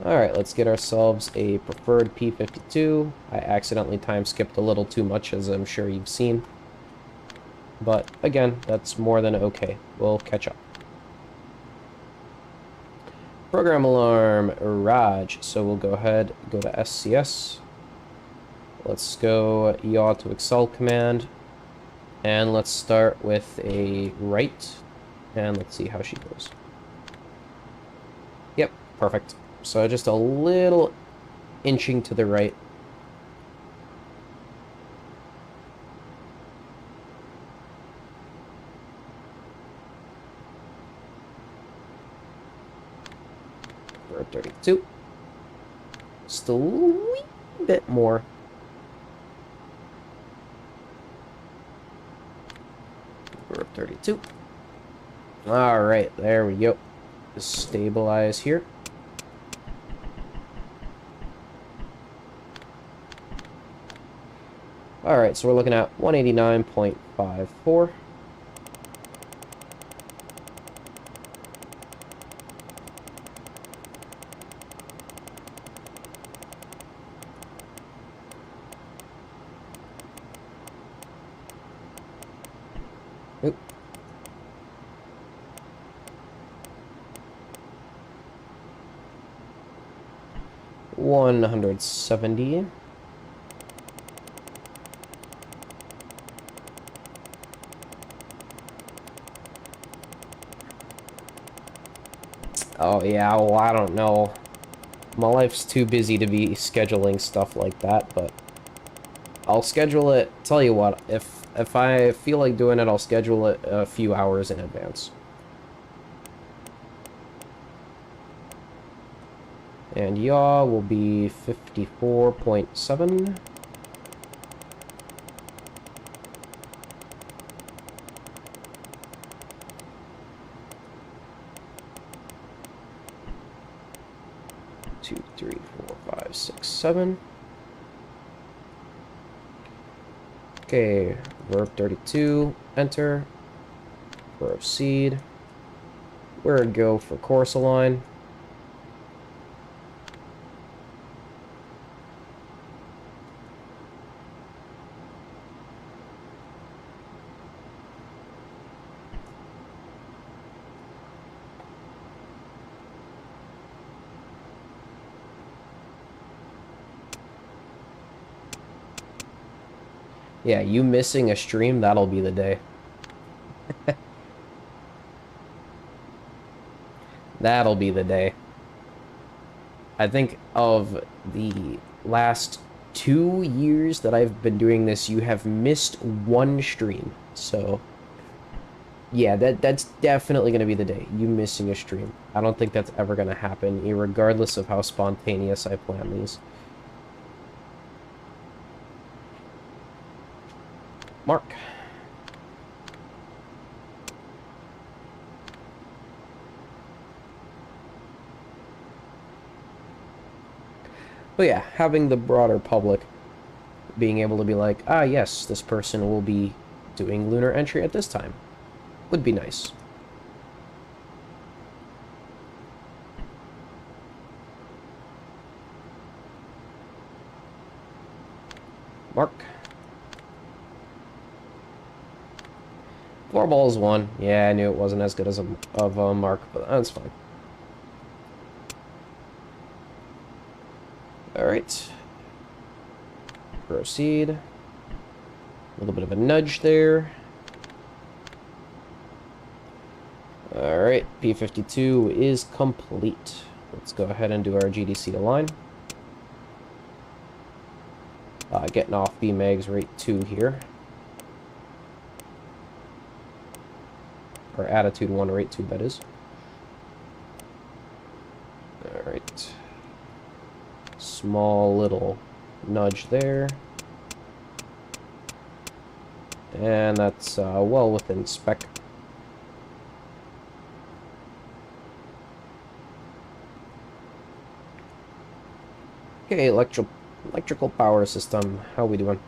Alright, let's get ourselves a preferred P52. I accidentally time-skipped a little too much, as I'm sure you've seen. But, again, that's more than okay. We'll catch up. Program alarm, Raj. So we'll go ahead, go to SCS. Let's go yaw to Excel command. And let's start with a right. And let's see how she goes. Yep, perfect. So just a little inching to the right. We're at 32. Just a wee bit more. We're at 32. All right, there we go. Just stabilize here. All right, so we're looking at 189.54. Oop. $170. Oh yeah, well, I don't know. My life's too busy to be scheduling stuff like that, but I'll schedule it. Tell you what, if I feel like doing it, I'll schedule it a few hours in advance. And yaw will be 54.7. Two, three, four, five, six, 7. Okay, verb 32, enter. Proceed. Where to go for course align? Yeah, you missing a stream, that'll be the day. That'll be the day. I think of the last 2 years that I've been doing this, you have missed one stream. So Yeah, that's definitely going to be the day. You missing a stream. I don't think that's ever going to happen, regardless of how spontaneous I plan these. Mark. But yeah, having the broader public being able to be like, ah, yes, this person will be doing lunar entry at this time would be nice. Mark. Floorball is one. Yeah, I knew it wasn't as good as a mark, but that's fine. Alright. Proceed. A little bit of a nudge there. Alright, P52 is complete. Let's go ahead and do our GDC align. Getting off BMAG's rate 2 here. Or attitude 1 rate 2, that is. Alright. Small little nudge there. And that's well within spec. Okay, electrical power system. How we doing?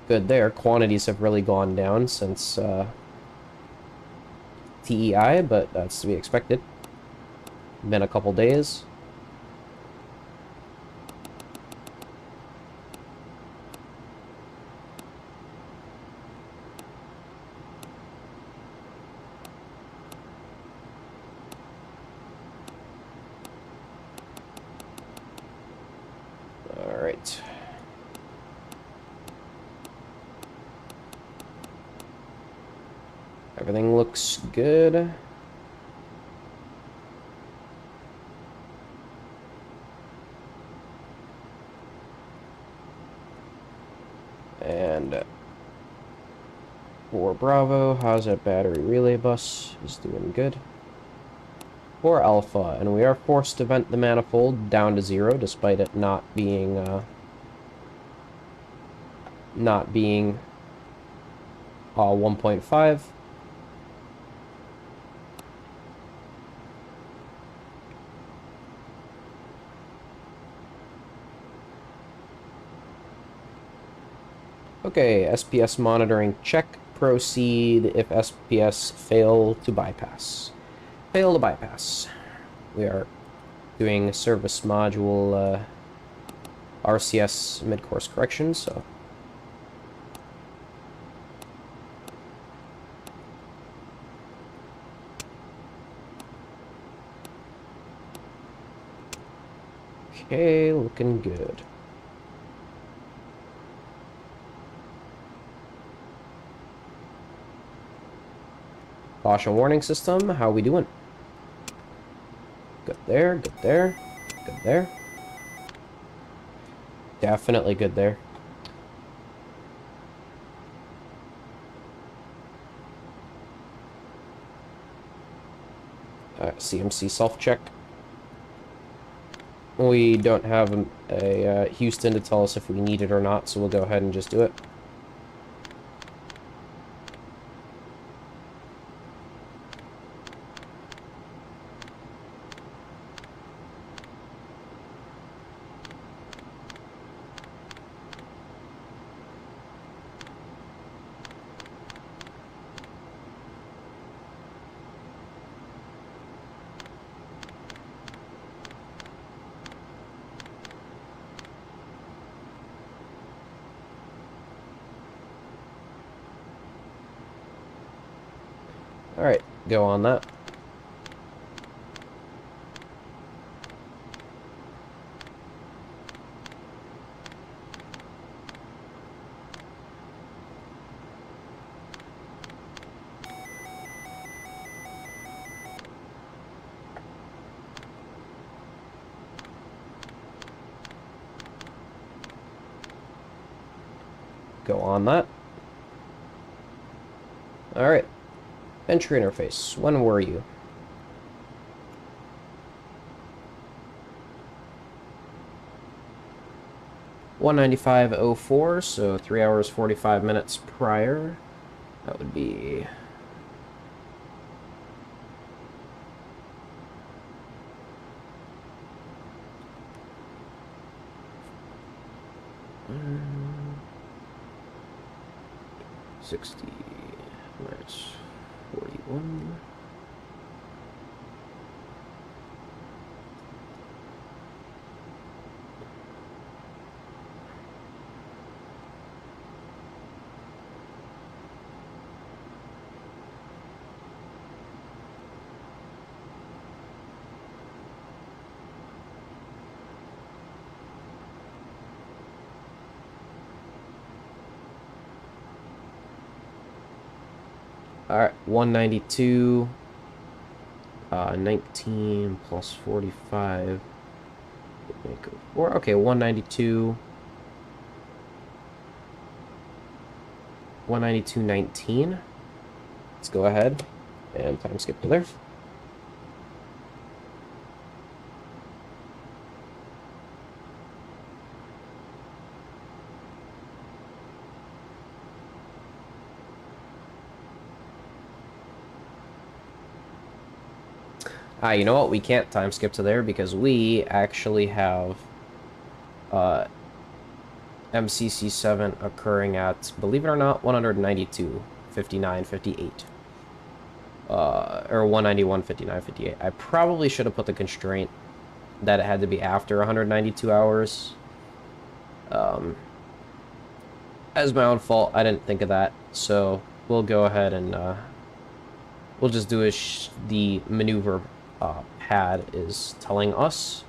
Good there. Quantities have really gone down since TEI, but that's to be expected. Been a couple days. All right. Everything looks good. And for Bravo, how's that battery relay bus? Is doing good. For Alpha, and we are forced to vent the manifold down to 0, despite it not being 1.5. Okay, SPS monitoring check. Proceed if SPS fail to bypass. Fail to bypass. We are doing service module RCS mid-course correction, so... Okay, looking good. Caution warning system, how we doing? Good there, good there, good there. Definitely good there. CMC self-check. We don't have a Houston to tell us if we need it or not, so we'll go ahead and just do it. Alright, go on that. Go on that. Alright. Entry interface. When were you? (195:04), so 3 hours 45 minutes prior. That would be um, 60 minus 41. Alright, 192, 19 plus 45. Okay, 192, 192.19. Let's go ahead and time skip to there. You know what? We can't time skip to there because we actually have MCC7 occurring at, believe it or not, 192, 59, 58. Or 191, 59, 58. I probably should have put the constraint that it had to be after 192 hours. As my own fault, I didn't think of that. So we'll go ahead and we'll just do as the maneuver pad is telling us.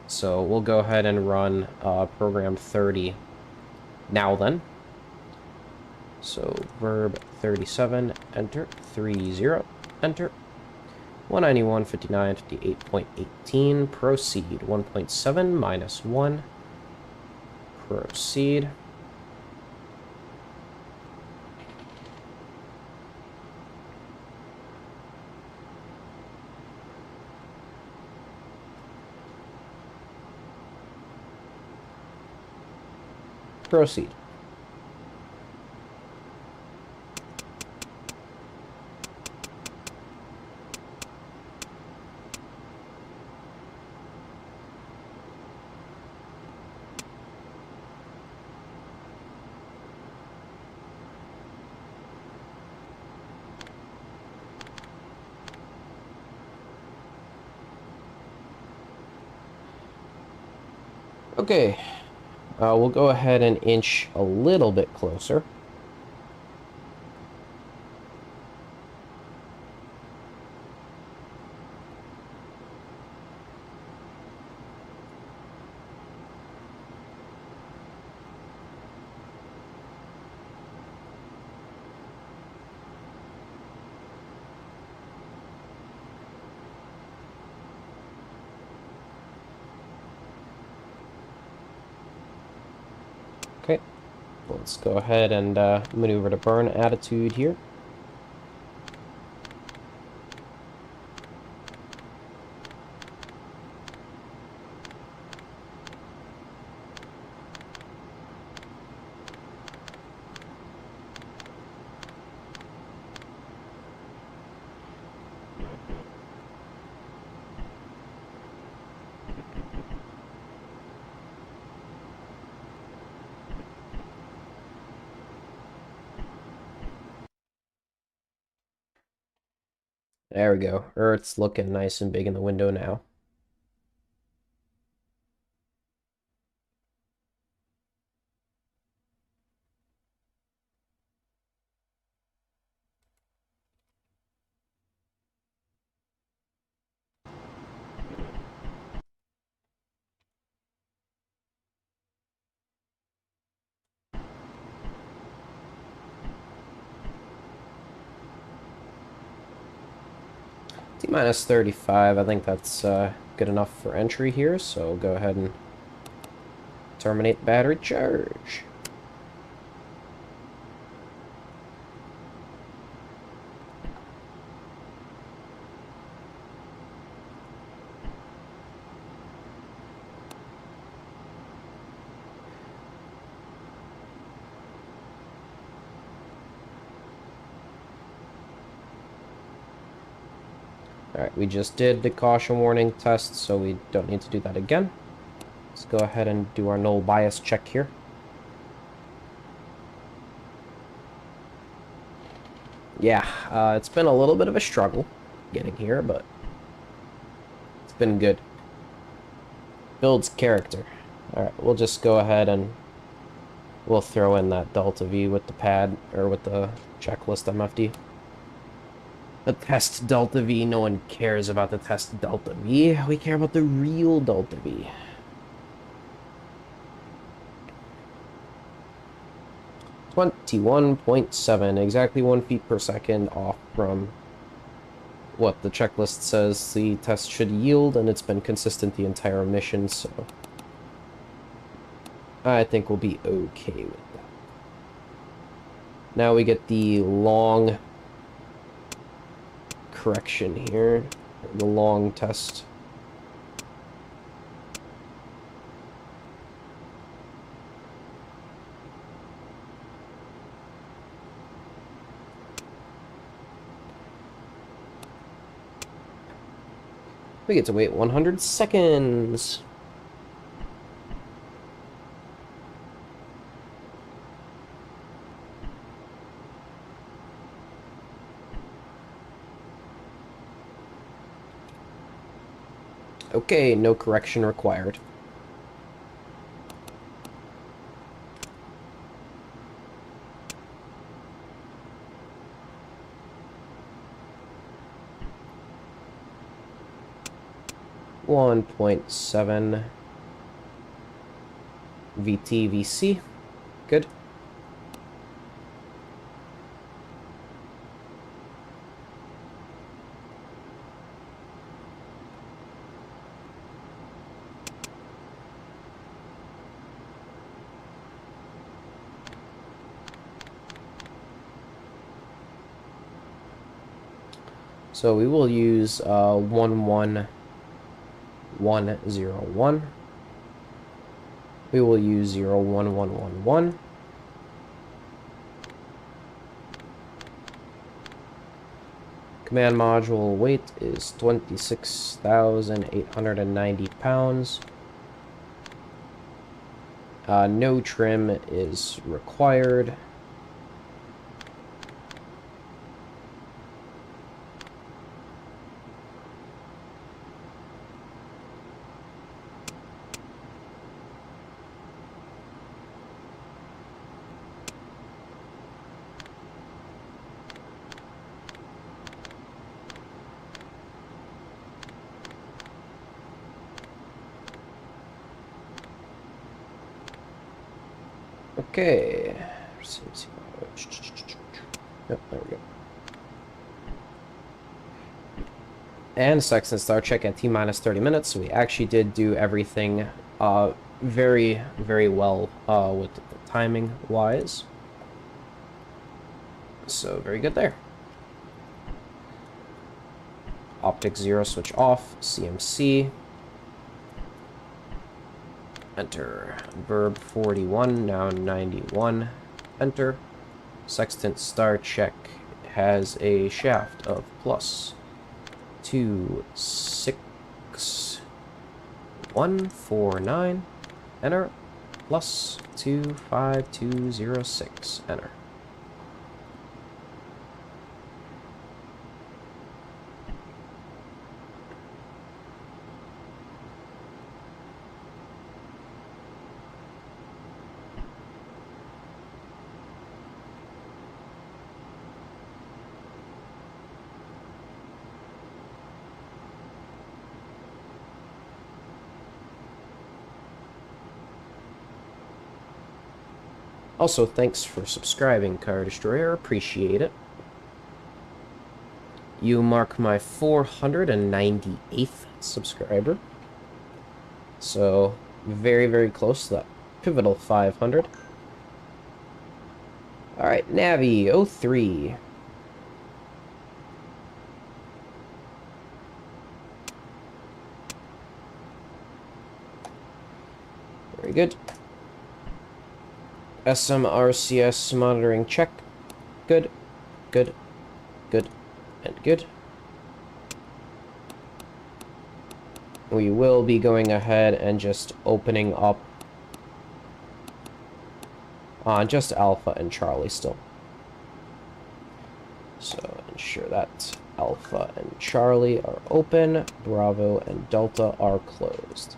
So we'll go ahead and run program 30 now then. So verb 37, enter, 30, enter, 191, 59, 58.18, proceed, 1.7 minus 1, proceed. Proceed. Okay, we'll go ahead and inch a little bit closer. Okay, let's go ahead and maneuver to burn attitude here. There we go. Earth's looking nice and big in the window now. T-minus 35, I think that's good enough for entry here, so go ahead and terminate battery charge. Alright, we just did the caution warning test, so we don't need to do that again. Let's go ahead and do our null bias check here. Yeah, it's been a little bit of a struggle getting here, but it's been good. Builds character. Alright, we'll just go ahead and we'll throw in that delta V with the pad, or with the checklist MFD. The test delta V, no one cares about the test delta V. We care about the real delta V. (21.7), exactly 1 feet per second off from what the checklist says the test should yield, and it's been consistent the entire mission, so I think we'll be okay with that. Now we get the long correction here, the long test. We get to wait 100 seconds. Okay, no correction required. (1.7) VTVC. Good. So we will use 11101. We will use 01111. Command module weight is 26,890 pounds. No trim is required. Okay. Yep, there we go. And Sexton Star check at T-minus 30 minutes. So we actually did do everything very, very well with the timing wise. So very good there. Optics 0 switch off. CMC. Enter. Verb 41, now 91. Enter. Sextant star check has a shaft of plus 26149. Enter. Plus 25206. Enter. Also, thanks for subscribing, Car Destroyer. Appreciate it. You mark my 498th subscriber. So, very, very close to that pivotal 500. Alright, Navi 03. Very good. SMRCS monitoring check. Good, good, good, and good. we will be going ahead and just opening up on just Alpha and Charlie still. So ensure that Alpha and Charlie are open, Bravo and Delta are closed.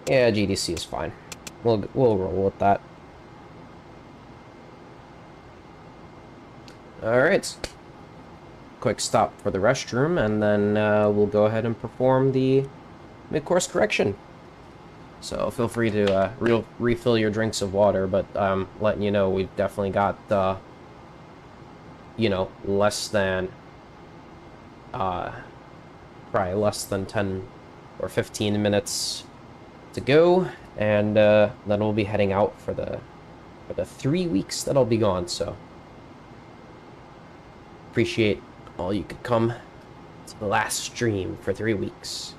Yeah, GDC is fine. We'll roll with that. Alright. Quick stop for the restroom, and then we'll go ahead and perform the mid-course correction. So feel free to refill your drinks of water, but letting you know we've definitely got, you know, less than, probably less than 10 or 15 minutes to go, and then we'll be heading out for the 3 weeks that I'll be gone. So appreciate all you could come to the last stream for 3 weeks.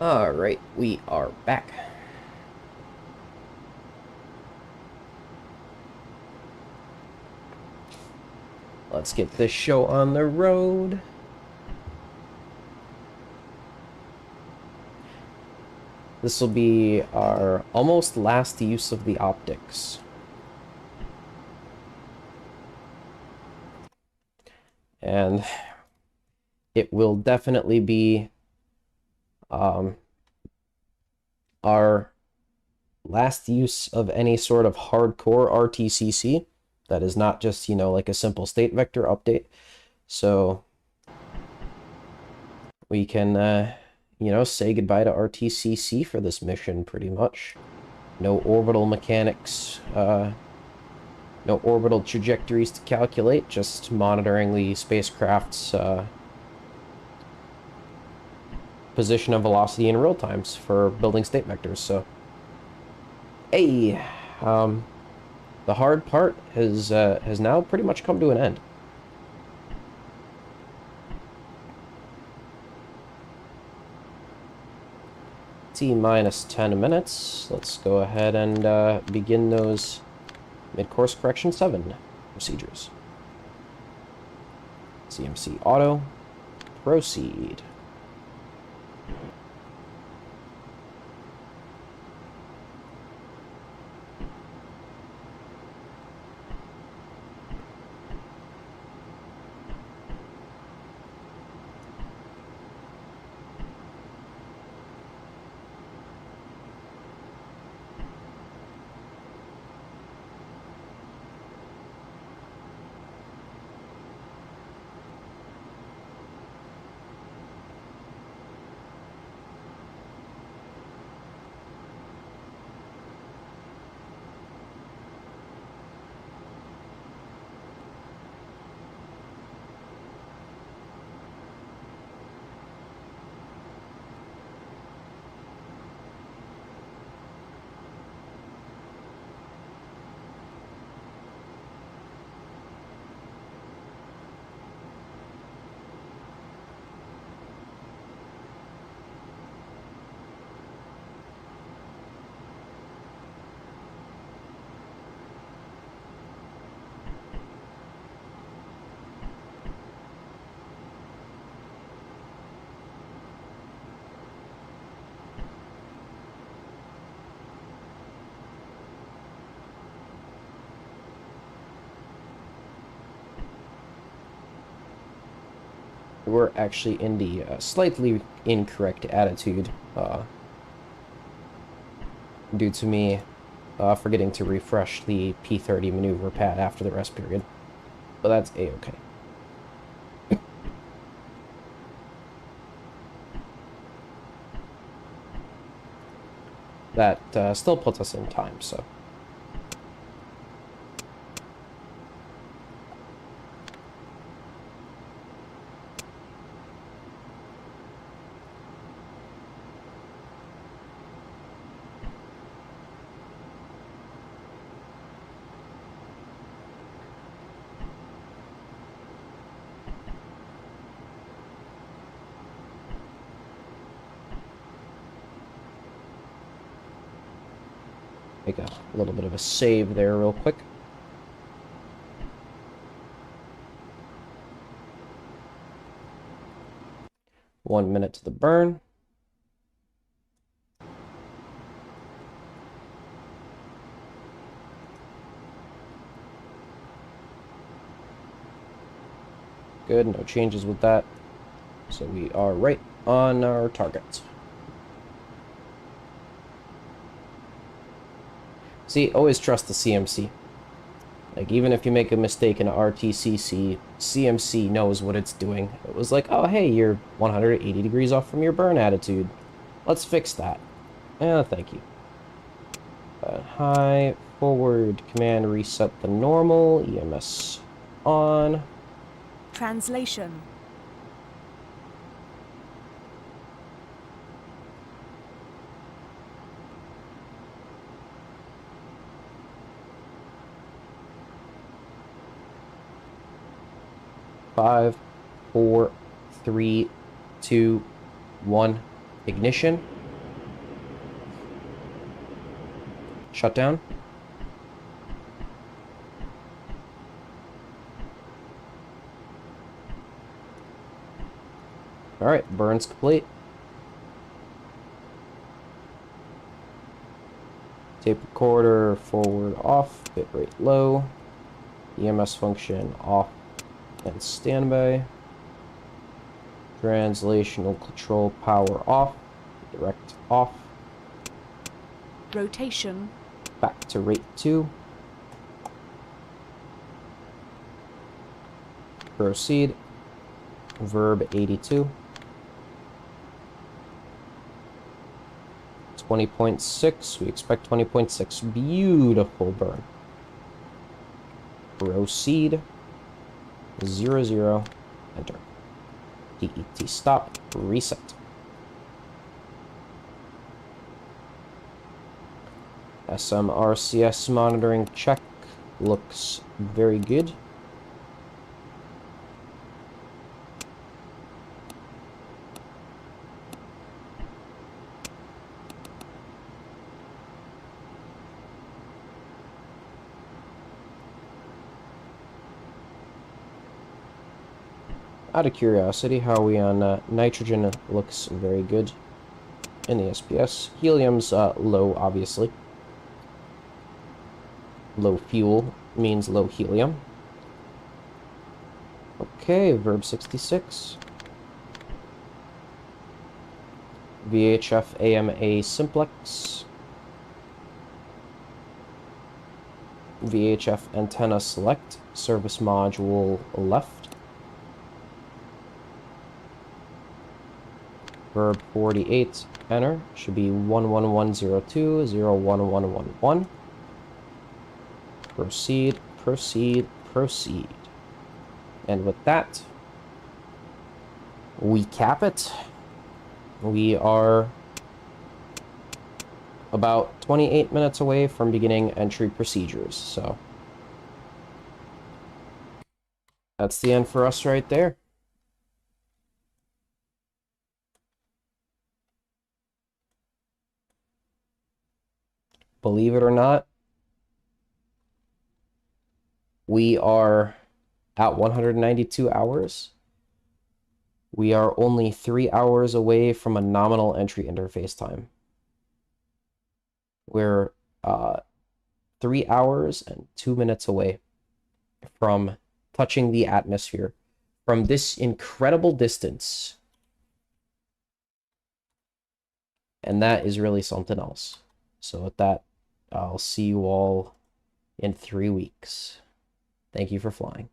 Alright, we are back. Let's get this show on the road. This will be our almost last use of the optics. And it will definitely be our last use of any sort of hardcore RTCC that is not just, you know, like a simple state vector update. So we can, you know, say goodbye to RTCC for this mission, pretty much. No orbital mechanics, no orbital trajectories to calculate, just monitoring the spacecraft's position and velocity in real times for building state vectors. So, hey, the hard part has now pretty much come to an end. T-minus 10 minutes. Let's go ahead and begin those mid-course correction 7 procedures. CMC auto. Proceed. We're actually in the slightly incorrect attitude due to me forgetting to refresh the P30 maneuver pad after the rest period. But that's a-okay. That still puts us in time, so... Make a little bit of a save there real quick. One minute to the burn. Good, no changes with that. So we are right on our target. See, always trust the CMC. Like, even if you make a mistake in RTCC, CMC knows what it's doing. It was like, oh, hey, you're 180 degrees off from your burn attitude. Let's fix that. Thank you. High, forward, command, reset the normal, EMS on. Translation. Five, 4, 3, 2, 1. Ignition. shutdown. Alright, burn's complete. Tape recorder forward off, bitrate low. EMS function off and standby. Translational control power off, direct off. Rotation. Back to rate 2. Proceed. Verb 82. 20.6. We expect 20.6. Beautiful burn. Proceed. 00. Enter. TET stop. Reset. SMRCS monitoring check looks very good. Out of curiosity, how are we on nitrogen? Looks very good in the SPS. Helium's low, obviously. Low fuel means low helium. Okay, verb 66. VHF AMA simplex. VHF antenna select. Service module left. Verb 48, enter. Should be 11102, 01111. Proceed, proceed, proceed. And with that, we cap it. We are about 28 minutes away from beginning entry procedures, so that's the end for us right there. Believe it or not, we are at 192 hours. We are only 3 hours away from a nominal entry interface time. We're 3 hours and 2 minutes away from touching the atmosphere from this incredible distance. And that is really something else. So with that, I'll see you all in 3 weeks. Thank you for flying.